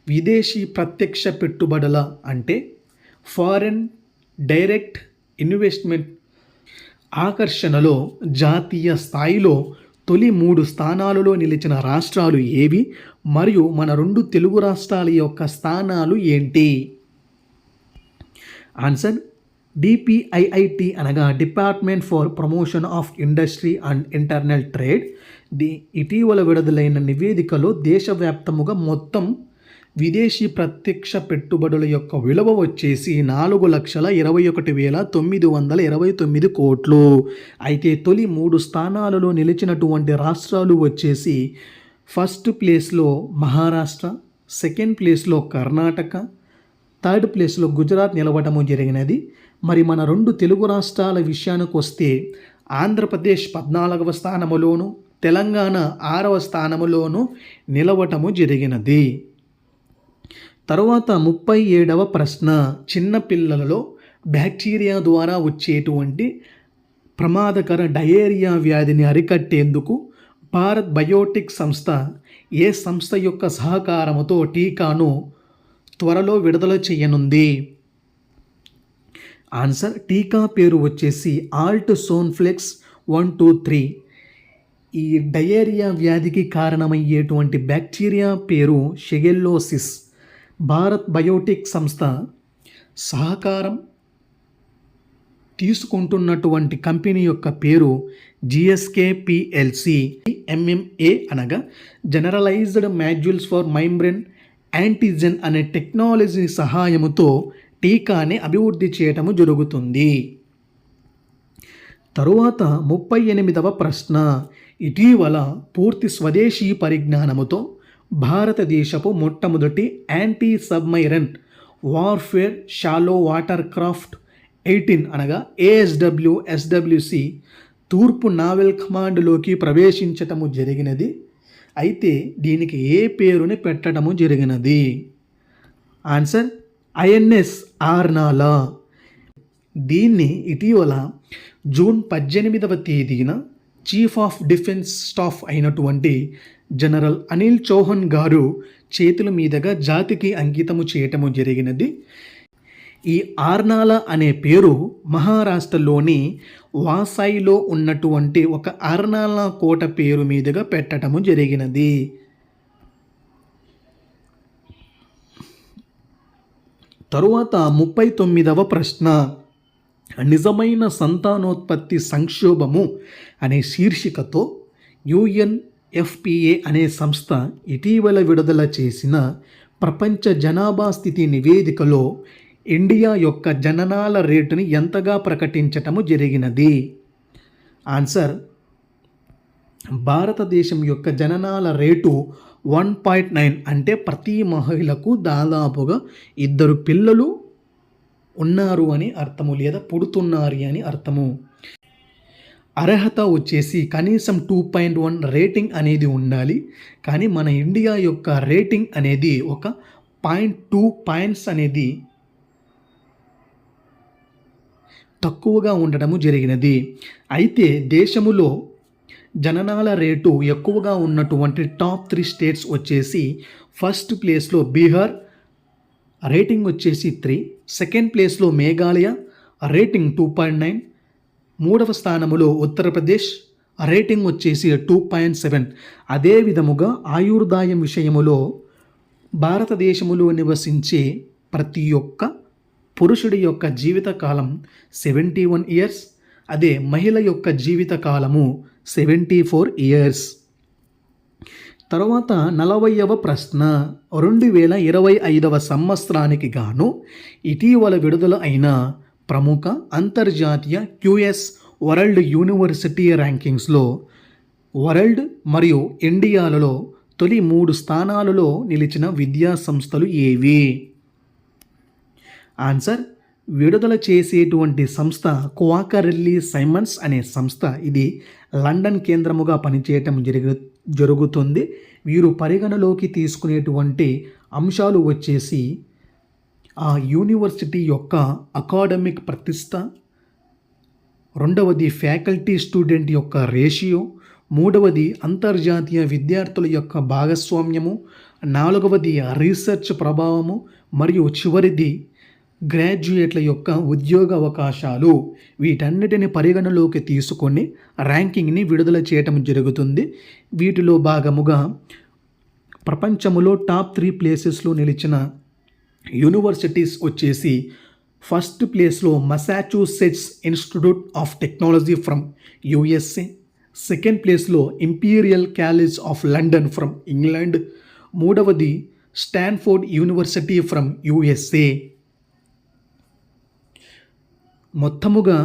విదేశీ ప్రత్యక్ష పెట్టుబడుల అంటే ఫారెన్ డైరెక్ట్ ఇన్వెస్ట్మెంట్ ఆకర్షణలో జాతీయ స్థాయిలో తొలి 3 స్థానాలలో నిలిచిన రాష్ట్రాలు ఏవి మరియు మన 2 తెలుగు రాష్ట్రాల యొక్క స్థానాలు ఏంటి? ఆన్సర్ డిపిఐఐటి అనగా department for promotion of industry and internal trade. ఇటీవల విడుదలైన నివేదికలో దేశవ్యాప్తముగా మొత్తం విదేశీ ప్రత్యక్ష పెట్టుబడుల యొక్క విలువ వచ్చేసి 4,21,929 కోట్లు. అయితే తొలి 3 స్థానాలలో నిలిచినటువంటి రాష్ట్రాలు వచ్చేసి ఫస్ట్ ప్లేస్లో మహారాష్ట్ర, సెకండ్ ప్లేస్లో కర్ణాటక, థర్డ్ ప్లేస్లో గుజరాత్ నిలవటము జరిగినది. మరి మన 2 తెలుగు రాష్ట్రాల విషయానికి వస్తే ఆంధ్రప్రదేశ్ 14వ స్థానములోను, తెలంగాణ 6వ స్థానములోను నిలవటము జరిగినది. తరువాత 37వ ప్రశ్న, చిన్నపిల్లలలో బ్యాక్టీరియా ద్వారా వచ్చేటువంటి ప్రమాదకర డయేరియా వ్యాధిని అరికట్టేందుకు భారత్ బయోటెక్ సంస్థ ఏ సంస్థ యొక్క సహకారముతో టీకాను త్వరలో విడుదల చేయనుంది? ఆన్సర్ టీకా పేరు వచ్చేసి ఆల్ట్ సోన్ఫ్లెక్స్ 123. ఈ డయేరియా వ్యాధికి కారణమయ్యేటువంటి బ్యాక్టీరియా పేరు షెగెల్లోసిస్. భారత్ బయోటెక్ సంస్థ సహకారం తీసుకుంటున్నటువంటి కంపెనీ యొక్క పేరు జిఎస్కే పిఎల్సి. ఎంఎంఏ అనగా generalized modules for membrane antigen అనే టెక్నాలజీ సహాయముతో టీకాని అభివృద్ధి చేయటము జరుగుతుంది. తరువాత 38వ ప్రశ్న. ఇటీవల పూర్తి స్వదేశీ పరిజ్ఞానముతో భారతదేశపు మొట్టమొదటి anti submarine warfare shallow water craft 18 అనగా ఎస్డబ్ల్యూసి తూర్పు నావల్ కమాండ్లోకి ప్రవేశించటము జరిగినది. అయితే దీనికి ఏ పేరుని పెట్టడము జరిగినది? Answer INS Arnala. దీన్ని ఇటీవల జూన్ 18వ తేదీన చీఫ్ ఆఫ్ డిఫెన్స్ స్టాఫ్ అయినటువంటి జనరల్ అనిల్ చౌహాన్ గారు చేతుల మీదుగా జాతికి అంకితము చేయటము జరిగినది. ఈ ఆర్నాలా అనే పేరు మహారాష్ట్రలోని వాసాయిలో ఉన్నటువంటి ఒక ఆర్నాలా కోట పేరు మీదుగా పెట్టడము జరిగినది. తరువాత 39వ ప్రశ్న. నిజమైన సంతానోత్పత్తి సంక్షోభము అనే శీర్షికతో యుఎన్ఎఫ్పిఏ అనే సంస్థ ఇటీవల విడుదల చేసిన ప్రపంచ జనాభా స్థితి నివేదికలో ఇండియా యొక్క జననాల రేటుని ఎంతగా ప్రకటించటము జరిగినది? ఆన్సర్ భారతదేశం యొక్క జననాల రేటు 1.9 అంటే ప్రతి మహిళకు దాదాపుగా 2 పిల్లలు ఉన్నారు అని అర్థము, లేదా పుడుతున్నారు అని అర్థము. అర్హత వచ్చేసి కనీసం 2.1 రేటింగ్ అనేది ఉండాలి. కానీ మన ఇండియా యొక్క రేటింగ్ అనేది ఒక 0.2 పాయింట్స్ అనేది తక్కువగా ఉండటము జరిగినది. అయితే దేశములో జననాల రేటు ఎక్కువగా ఉన్నటువంటి టాప్ 3 స్టేట్స్ వచ్చేసి ఫస్ట్ ప్లేస్లో బీహార్, రేటింగ్ వచ్చేసి 3. సెకండ్ ప్లేస్లో మేఘాలయ, రేటింగ్ 2.9. మూడవ స్థానములో ఉత్తరప్రదేశ్, రేటింగ్ వచ్చేసి 2.7. అదే విధముగా ఆయుర్దాయం విషయములో భారతదేశములో నివసించే ప్రతి ఒక్క పురుషుడి యొక్క జీవితకాలం 71 ఇయర్స్, అదే మహిళ యొక్క జీవితకాలము 74 ఇయర్స్. తర్వాత 40వ ప్రశ్న. 2025వ సంవత్సరానికి గాను ఇటీవల విడుదల అయిన ప్రముఖ అంతర్జాతీయ క్యూఎస్ వరల్డ్ యూనివర్సిటీ ర్యాంకింగ్స్లో వరల్డ్ మరియు ఇండియాలలో తొలి 3 స్థానాలలో నిలిచిన విద్యా సంస్థలు ఏవి? ఆన్సర్ విడుదల చేసేటువంటి సంస్థ క్వాకరెల్లి సైమన్స్ అనే సంస్థ. ఇది లండన్ కేంద్రముగా పనిచేయటం జరుగుతుంది. వీరు పరిగణలోకి తీసుకునేటువంటి అంశాలు వచ్చేసి ఆ యూనివర్సిటీ యొక్క అకాడమిక్ ప్రతిష్ట, రెండవది ఫ్యాకల్టీ స్టూడెంట్ యొక్క రేషియో, మూడవది అంతర్జాతీయ విద్యార్థుల యొక్క భాగస్వామ్యము, నాలుగవది రీసెర్చ్ ప్రభావము, మరియు చివరిది గ్రాడ్యుయేట్ల యొక్క ఉద్యోగ అవకాశాలు. వీటన్నిటిని పరిగణలోకి తీసుకొని ర్యాంకింగ్ని విడుదల చేయటం జరుగుతుంది. వీటిలో భాగముగా ప్రపంచములో టాప్ 3 ప్లేసెస్లో నిలిచిన యూనివర్సిటీస్ వచ్చేసి ఫస్ట్ ప్లేస్లో Massachusetts institute of technology from USA, second ప్లేస్లో imperial college of London from England, మూడవది స్టాన్ఫోర్డ్ యూనివర్సిటీ ఫ్రమ్ యుఎస్ఏ. మొత్తముగా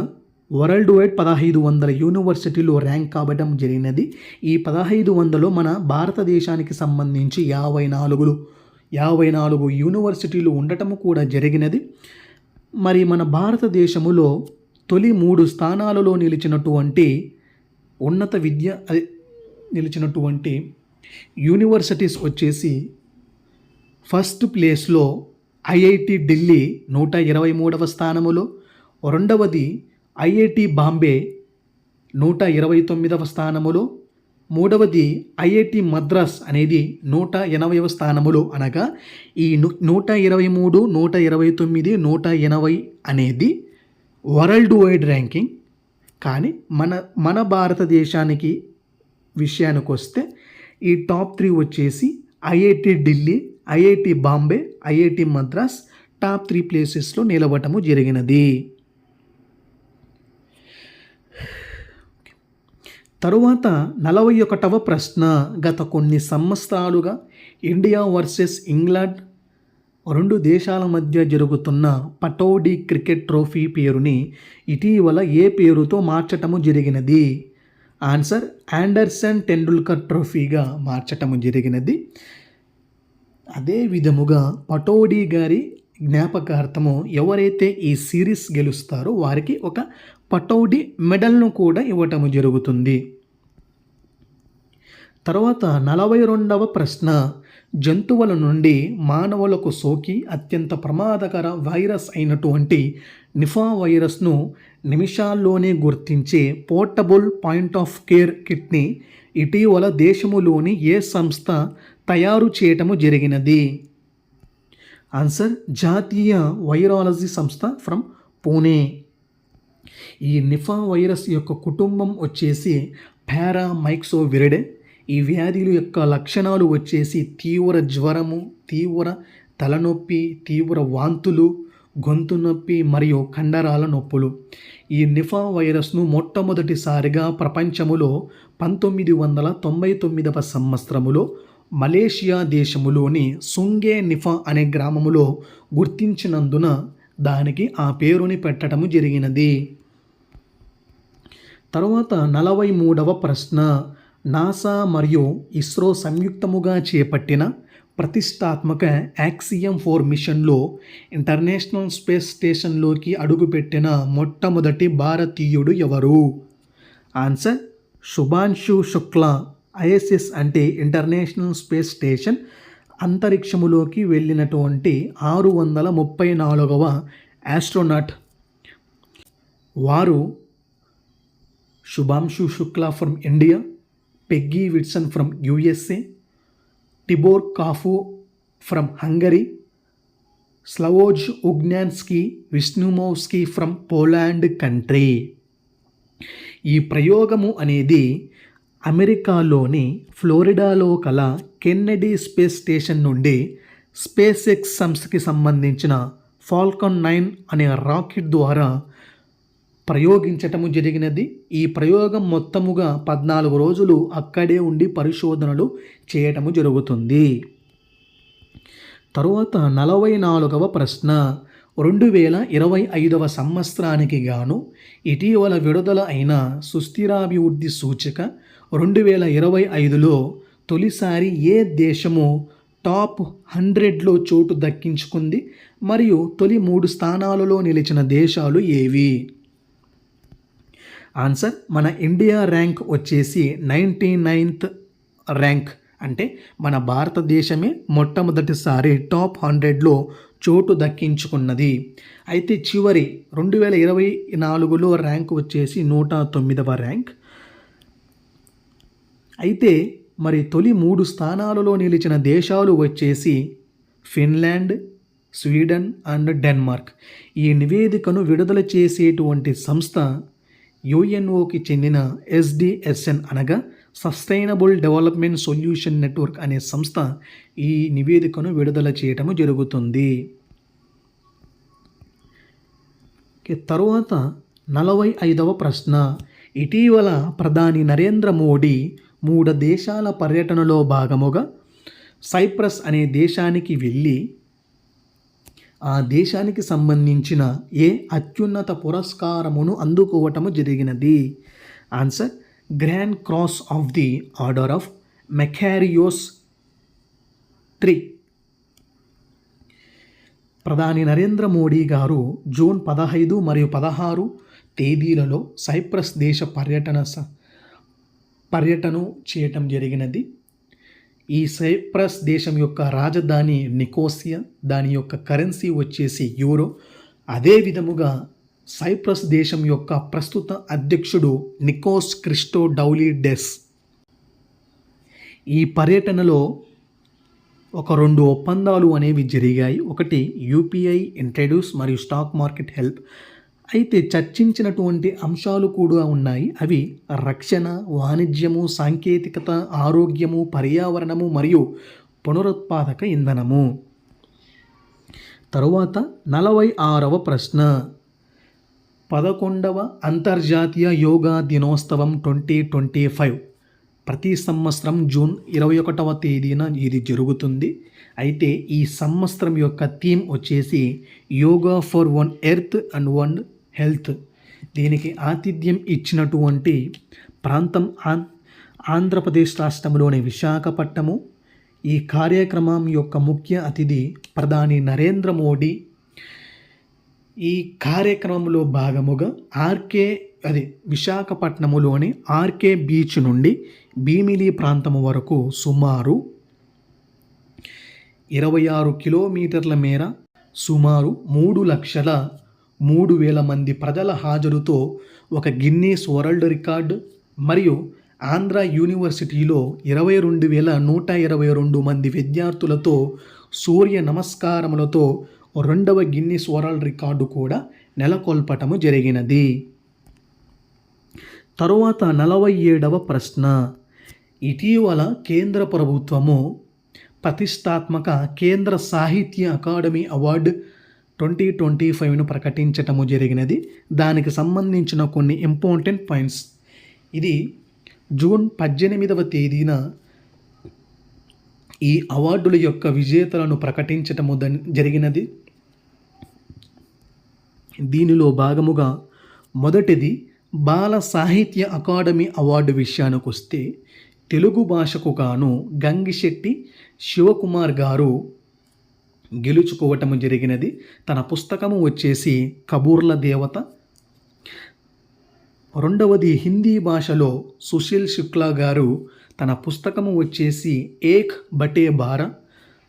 వరల్డ్ వైడ్ 1500 యూనివర్సిటీలు ర్యాంక్ కావడం జరిగినది. ఈ 1500లో మన భారతదేశానికి సంబంధించి 54 యూనివర్సిటీలు ఉండటము కూడా జరిగినది. మరి మన భారతదేశములో తొలి 3 స్థానాలలో నిలిచినటువంటి నిలిచినటువంటి యూనివర్సిటీస్ వచ్చేసి ఫస్ట్ ప్లేస్లో ఐఐటి ఢిల్లీ 123వ స్థానములో, రెండవది ఐఐటి బాంబే 129వ స్థానములో, మూడవది ఐఐటి మద్రాస్ అనేది 180వ స్థానములో. అనగా ఈ 123, 129, 180 అనేది వరల్డ్ వైడ్ ర్యాంకింగ్. కానీ మన భారతదేశానికి విషయానికి వస్తే ఈ టాప్ 3 వచ్చేసి IIT Delhi, IIT Bombay, IIT Madras top 3 ప్లేసెస్లో నిలవటము జరిగినది. తరువాత 41వ ప్రశ్న, గత కొన్ని సంవత్సరాలుగా ఇండియా వర్సెస్ ఇంగ్లాండ్ రెండు దేశాల మధ్య జరుగుతున్న పటౌడీ క్రికెట్ ట్రోఫీ పేరుని ఇటీవల ఏ పేరుతో మార్చటము జరిగినది? ఆన్సర్, ఆండర్సన్ టెండూల్కర్ ట్రోఫీగా మార్చటము జరిగినది. అదే విధముగా పటౌడీ గారి జ్ఞాపకార్థము ఎవరైతే ఈ సిరీస్ గెలుస్తారో వారికి ఒక పటౌడీ మెడల్ను కూడా ఇవ్వటము జరుగుతుంది. తర్వాత 42వ ప్రశ్న, జంతువుల నుండి మానవులకు సోకి అత్యంత ప్రమాదకర వైరస్ అయినటువంటి నిఫా వైరస్ను నిమిషాల్లోనే గుర్తించే పోర్టబుల్ పాయింట్ ఆఫ్ కేర్ కిట్ని ఇటీవల దేశములోని ఏ సంస్థ తయారు చేయటము జరిగినది? ఆన్సర్, జాతీయ వైరాలజీ సంస్థ ఫ్రమ్ పూణే. ఈ నిఫా వైరస్ యొక్క కుటుంబం వచ్చేసి పారామైక్సోవిరిడే. ఈ వ్యాధుల యొక్క లక్షణాలు వచ్చేసి తీవ్ర జ్వరము, తీవ్ర తలనొప్పి, తీవ్ర వాంతులు, గొంతు నొప్పి మరియు కండరాల నొప్పులు. ఈ నిఫా వైరస్ను మొట్టమొదటిసారిగా ప్రపంచములో 1999వ సంవత్సరములో మలేషియా దేశములోని సుంగే నిఫా అనే గ్రామములో గుర్తించినందున దానికి ఆ పేరుని పెట్టడము జరిగినది. తరువాత 43వ ప్రశ్న, నాసా మరియు ఇస్రో సంయుక్తముగా చేపట్టిన ప్రతిష్టాత్మక యాక్సియం 4 మిషన్లో ఇంటర్నేషనల్ స్పేస్ స్టేషన్లోకి అడుగుపెట్టిన మొట్టమొదటి భారతీయుడు ఎవరు? ఆన్సర్, శుభాంశు శుక్లా. ఐఎస్ఎస్ అంటే ఇంటర్నేషనల్ స్పేస్ స్టేషన్ అంతరిక్షములోకి వెళ్ళినటువంటి 634వ ఆస్ట్రోనాట్. వారు Shubhanshu Shukla from India, Peggy Whitson from USA, Tibor Kapu from Hungary, Slawosz Uznanski Wisniewski from Poland country. ఈ ప్రయోగము అనేది అమెరికాలోని ఫ్లోరిడాలో కల కెన్నెడీ స్పేస్ స్టేషన్ నుండి స్పేస్ ఎక్స్ సంస్థకి సంబంధించిన ఫాల్కన్ 9 అనే రాకెట్ ద్వారా ప్రయోగించటము జరిగినది. ఈ ప్రయోగం మొత్తముగా 14 రోజులు అక్కడే ఉండి పరిశోధనలు చేయటము జరుగుతుంది. తరువాత 44వ ప్రశ్న, 2025వ సంవత్సరానికి గాను ఇటీవల విడుదల అయిన సుస్థిరాభివృద్ధి సూచిక 2025లో తొలిసారి ఏ దేశము టాప్ 100లో చోటు దక్కించుకుంది మరియు తొలి 3 స్థానాలలో నిలిచిన దేశాలు ఏవి? ఆన్సర్, మన ఇండియా ర్యాంక్ వచ్చేసి 99th ర్యాంక్. అంటే మన భారతదేశమే మొట్టమొదటిసారి టాప్ 100లో చోటు దక్కించుకున్నది. అయితే చివరి 2024లో ర్యాంక్ వచ్చేసి 109వ ర్యాంక్. అయితే మరి తొలి 3 స్థానాలలో నిలిచిన దేశాలు వచ్చేసి ఫిన్లాండ్, స్వీడన్ అండ్ డెన్మార్క్. ఈ నివేదికను విడుదల చేసేటువంటి సంస్థ యుఎన్ఓకి చెందిన ఎస్డిఎస్ఎన్ అనగా సస్టైనబుల్ డెవలప్మెంట్ సొల్యూషన్ నెట్వర్క్ అనే సంస్థ ఈ నివేదికను విడుదల చేయటము జరుగుతుంది. తరువాత 45వ ప్రశ్న, ఇటీవల ప్రధాని నరేంద్ర మోడీ 3 దేశాల పర్యటనలో భాగముగా సైప్రస్ అనే దేశానికి వెళ్ళి ఆ దేశానికి సంబంధించిన ఏ అత్యున్నత పురస్కారమును అందుకోవటము జరిగినది? Answer, grand cross of the order of Makarios III. ప్రధాని నరేంద్ర మోడీ గారు జూన్ 15 మరియు 16 తేదీలలో సైప్రస్ దేశ పర్యటన చేయటం జరిగినది. ఈ సైప్రస్ దేశం యొక్క రాజధాని నికోసియా, దాని యొక్క కరెన్సీ వచ్చేసి యూరో. అదే విధముగా సైప్రస్ దేశం యొక్క ప్రస్తుత అధ్యక్షుడు నికోస్ క్రిస్టోడౌలిడెస్. ఈ పర్యటనలో ఒక 2 ఒప్పందాలు అనేవి జరిగాయి. ఒకటి యూపీఐ ఇంట్రడ్యూస్ మరియు స్టాక్ మార్కెట్ హెల్ప్. అయితే చర్చించినటువంటి అంశాలు కూడా ఉన్నాయి. అవి రక్షణ, వాణిజ్యము, సాంకేతికత, ఆరోగ్యము, పర్యావరణము మరియు పునరుత్పాదక ఇంధనము. తరువాత 46వ ప్రశ్న, 11వ అంతర్జాతీయ యోగా దినోత్సవం 2025 ప్రతి సంవత్సరం జూన్ 21వ తేదీన ఇది జరుగుతుంది. అయితే ఈ సంవత్సరం యొక్క థీమ్ వచ్చేసి yoga for one earth and one health. దీనికి ఆతిథ్యం ఇచ్చినటువంటి ప్రాంతం ఆంధ్రప్రదేశ్ రాష్ట్రంలోని విశాఖపట్నము. ఈ కార్యక్రమం యొక్క ముఖ్య అతిథి ప్రధాని నరేంద్ర మోడీ. ఈ కార్యక్రమంలో భాగముగా విశాఖపట్నములోని ఆర్కే బీచ్ నుండి భీమిలి ప్రాంతము వరకు సుమారు 26 కిలోమీటర్ల మేర సుమారు 3,03,000 మంది ప్రజల హాజరుతో ఒక గిన్నీస్ వరల్డ్ రికార్డు మరియు ఆంధ్ర యూనివర్సిటీలో 22,122 మంది విద్యార్థులతో సూర్య నమస్కారములతో 2వ గిన్నీస్ వరల్డ్ రికార్డు కూడా నెలకొల్పటము జరిగినది. తరువాత 47వ ప్రశ్న. ఇటీవల కేంద్ర ప్రభుత్వము ప్రతిష్టాత్మక కేంద్ర సాహిత్య అకాడమీ అవార్డు 2025ను ప్రకటించటము జరిగినది. దానికి సంబంధించిన కొన్ని ఇంపార్టెంట్ పాయింట్స్. ఇది జూన్ 18వ తేదీన ఈ అవార్డుల యొక్క విజేతలను ప్రకటించటము జరిగినది. దీనిలో భాగముగా మొదటిది బాల సాహిత్య అకాడమీ అవార్డు విషయానికి వస్తే తెలుగు భాషకు గాను గంగిశెట్టి శివకుమార్ గారు గెలుచుకోవటము జరిగినది. తన పుస్తకము వచ్చేసి కబూర్ల దేవత. రెండవది హిందీ భాషలో సుశీల్ శుక్లా గారు తన పుస్తకము వచ్చేసి ఏక్ బటే బారా.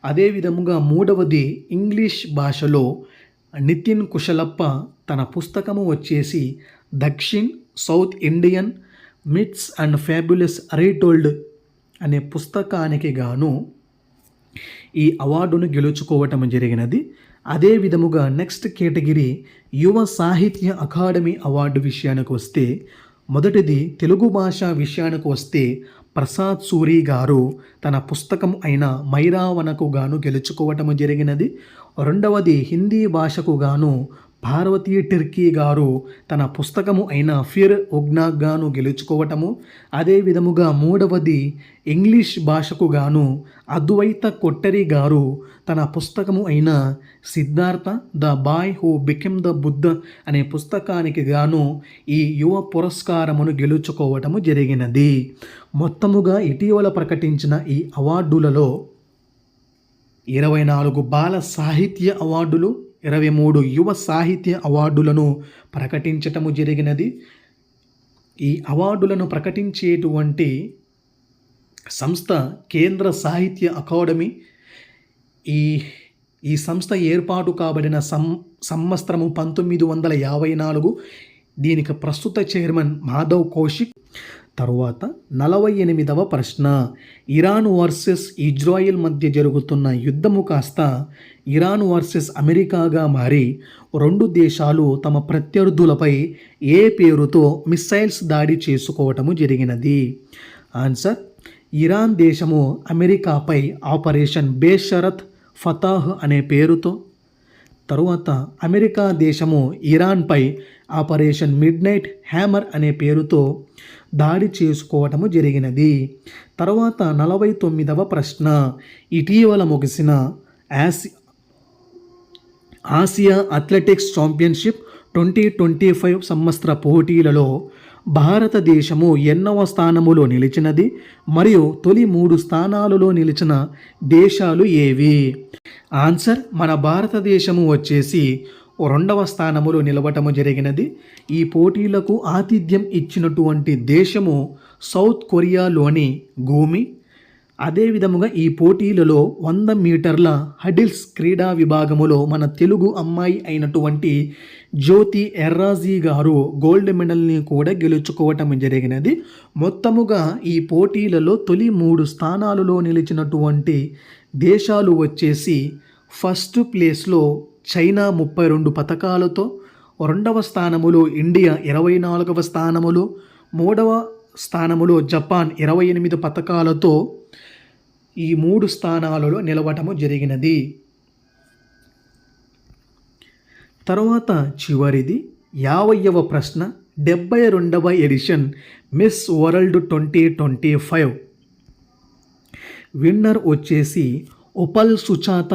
అదేవిధముగా మూడవది ఇంగ్లీష్ భాషలో నితిన్ కుశలప్ప తన పుస్తకము వచ్చేసి Dakshin South Indian myths and fables retold అనే పుస్తకానికి గాను ఈ అవార్డును గెలుచుకోవటం జరిగినది. అదే విధముగా నెక్స్ట్ కేటగిరీ యువ సాహిత్య అకాడమీ అవార్డు విషయానికి వస్తే మొదటిది తెలుగు భాష విషయానికి వస్తే ప్రసాద్ సూరి గారు తన పుస్తకం అయిన మైరావణకు గాను గెలుచుకోవటము జరిగినది. రెండవది హిందీ భాషకు గాను పార్వతీ టిర్కీ గారు తన పుస్తకము అయిన ఫిర్ ఉగ్నాక్ గాను గెలుచుకోవటము. అదే విధముగా మూడవది ఇంగ్లీష్ భాషకు గాను అద్వైత కొట్టరి గారు తన పుస్తకము అయిన Siddhartha the boy who became the Buddha అనే పుస్తకానికి గాను ఈ యువ పురస్కారమును గెలుచుకోవటము జరిగినది. మొత్తముగా ఇటీవల ప్రకటించిన ఈ అవార్డులలో 24 బాల సాహిత్య అవార్డులు, 23 యువ సాహిత్య అవార్డులను ప్రకటించటము జరిగినది. ఈ అవార్డులను ప్రకటించేటువంటి సంస్థ కేంద్ర సాహిత్య అకాడమీ. ఈ సంస్థ ఏర్పాటు కాబడిన సంవత్సరము 1954. దీనికి ప్రస్తుత చైర్మన్ మాధవ్ కౌశిక్. తరువాత 48వ ప్రశ్న. ఇరాన్ వర్సెస్ ఇజ్రాయిల్ మధ్య జరుగుతున్న యుద్ధము కాస్త ఇరాన్ వర్సెస్ అమెరికాగా మారి రెండు దేశాలు తమ ప్రత్యర్థులపై ఏ పేరుతో మిస్సైల్స్ దాడి చేసుకోవటము జరిగినది? ఆన్సర్, ఇరాన్ దేశము అమెరికాపై ఆపరేషన్ బేషరత్ ఫతాహ్ అనే పేరుతో, తరువాత అమెరికా దేశము ఇరాన్పై ఆపరేషన్ మిడ్నైట్ హ్యామర్ అనే పేరుతో దాడి చేసుకోవటము జరిగినది. తర్వాత 49వ ప్రశ్న. ఇటీవల ముగిసిన ఆసియా అథ్లెటిక్స్ ఛాంపియన్షిప్ 2025 సంవత్సర పోటీలలో భారతదేశము ఎన్నవ స్థానములో నిలిచినది మరియు తొలి 3 స్థానాలలో నిలిచిన దేశాలు ఏవి? ఆన్సర్, మన భారతదేశము వచ్చేసి 2వ స్థానములో నిలవటము జరిగినది. ఈ పోటీలకు ఆతిథ్యం ఇచ్చినటువంటి దేశము సౌత్ కొరియాలోని గూమి. అదేవిధముగా ఈ పోటీలలో 100 మీటర్ల హడిల్స్ క్రీడా విభాగములో మన తెలుగు అమ్మాయి అయినటువంటి జ్యోతి ఎర్రాజీ గారు గోల్డ్ మెడల్ని కూడా గెలుచుకోవటం జరిగినది. మొత్తముగా ఈ పోటీలలో తొలి 3 స్థానాలలో నిలిచినటువంటి దేశాలు వచ్చేసి ఫస్ట్ ప్లేస్లో చైనా 32 పతకాలతో, 2వ స్థానములో ఇండియా 24వ స్థానములో, 3వ స్థానములో జపాన్ 28 పతకాలతో ఈ 3 స్థానాలలో నిలవటము జరిగినది. తర్వాత చివరిది 50వ ప్రశ్న 72వ ఎడిషన్ మిస్ వరల్డ్ 2025 విన్నర్ వచ్చేసి Opal Suchata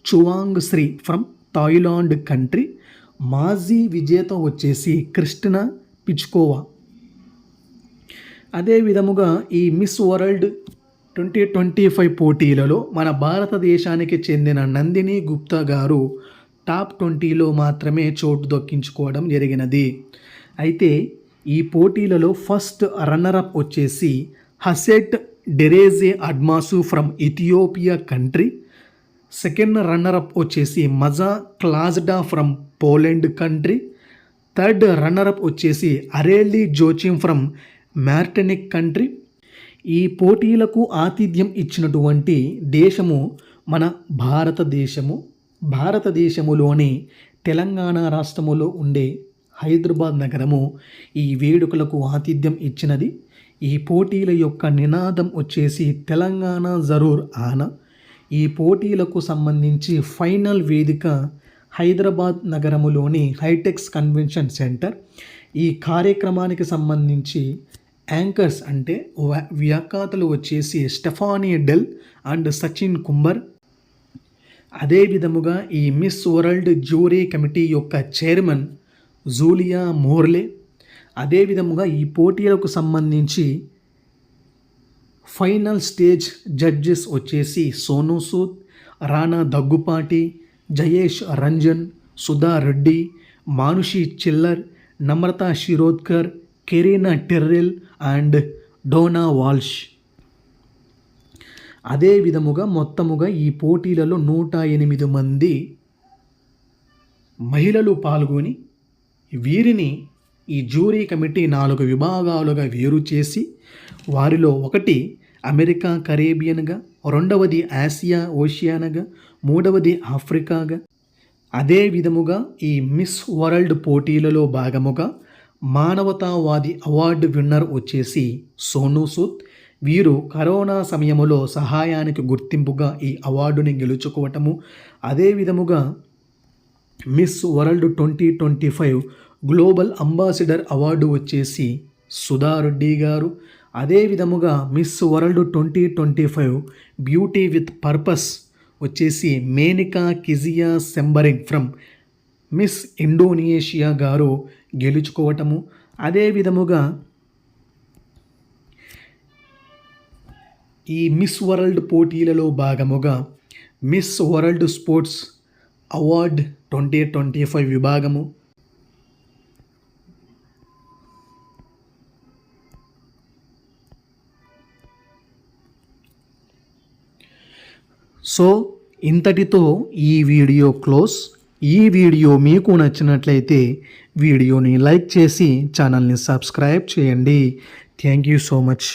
Chuangsri from Thailand country. మాజీ విజేత వచ్చేసి క్రిస్టినా పిచ్కోవా. అదే విధముగా ఈ మిస్ వరల్డ్ 2025 పోటీలలో మన భారతదేశానికి చెందిన నందిని గుప్తా గారు టాప్ 20లో మాత్రమే చోటు దక్కించుకోవడం జరిగినది. అయితే ఈ పోటీలలో ఫస్ట్ రన్నరప్ వచ్చేసి Hasset Dereje Admassu from Ethiopia country. Second runner up వచ్చేసి Maja Klajda from Poland country. Third runner up వచ్చేసి Aurelie Joachim from Martinique country. ఈ పోటీలకు ఆతిథ్యం ఇచ్చినటువంటి దేశము మన భారతదేశము. భారతదేశములోని తెలంగాణ రాష్ట్రములో ఉండే హైదరాబాద్ నగరము ఈ వేడుకలకు ఆతిథ్యం ఇచ్చినది. ఈ పోటీల యొక్క నినాదం వచ్చేసి తెలంగాణ జరూర్ ఆనా. ఈ పోటీలకు సంబంధించి ఫైనల్ వేదిక హైదరాబాద్ నగరములోని హైటెక్స్ కన్వెన్షన్ సెంటర్. ఈ కార్యక్రమానికి సంబంధించి యాంకర్స్ అంటే వ్యాఖ్యాతలు వచ్చేసి స్టెఫానీ డెల్ అండ్ సచిన్ కుంబర్. అదే విధముగా ఈ మిస్ వరల్డ్ జ్యూరీ కమిటీ యొక్క చైర్మన్ జూలియా మోర్లే. అదే విధముగా ఈ పోటీలకు సంబంధించి ఫైనల్ స్టేజ్ జడ్జెస్ వచ్చేసి సోను సూద్, రాణా దగ్గుపాటి, జయేష్ రంజన్, సుధా రెడ్డి, మానుషి చిల్లర్, నమ్రత శిరోద్కర్, కెరీనా టెర్రెల్ అండ్ డోనా వాల్ష్. అదే విధముగా మొత్తముగా ఈ పోటీలలో 108 మంది మహిళలు పాల్గొని వీరిని ఈ జ్యూరీ కమిటీ 4 విభాగాలుగా వేరు చేసి వారిలో ఒకటి అమెరికా కరేబియన్గా, రెండవది ఆసియా ఓషియానగా, మూడవది ఆఫ్రికాగా. అదే విధముగా ఈ మిస్ వరల్డ్ పోటీలలో భాగముగా మానవతావాది అవార్డు విన్నర్ వచ్చేసి సోను సూద్. వీరు కరోనా సమయములో సహాయానికి గుర్తింపుగా ఈ అవార్డుని గెలుచుకోవటము. అదే విధముగా miss World 2025 global ambassador award వచ్చేసి సుధా రెడ్డి గారు. అదే విధముగా miss World 2025 beauty with purpose వచ్చేసి మేనికా కిజియా సెంబరింగ్ ఫ్రమ్ మిస్ ఇండోనేషియా గారు గెలుచుకోవటము. అదే విధముగా ఈ మిస్ వరల్డ్ పోటీలలో భాగముగా మిస్ వరల్డ్ స్పోర్ట్స్ అవార్డ్ 2025 విభాగము, సో ఇంతటితో ఈ వీడియో క్లోజ్. ఈ వీడియో మీకు నచ్చినట్లయితే వీడియోని లైక్ చేసి ఛానల్ని సబ్స్క్రైబ్ చేయండి. Thank you so much.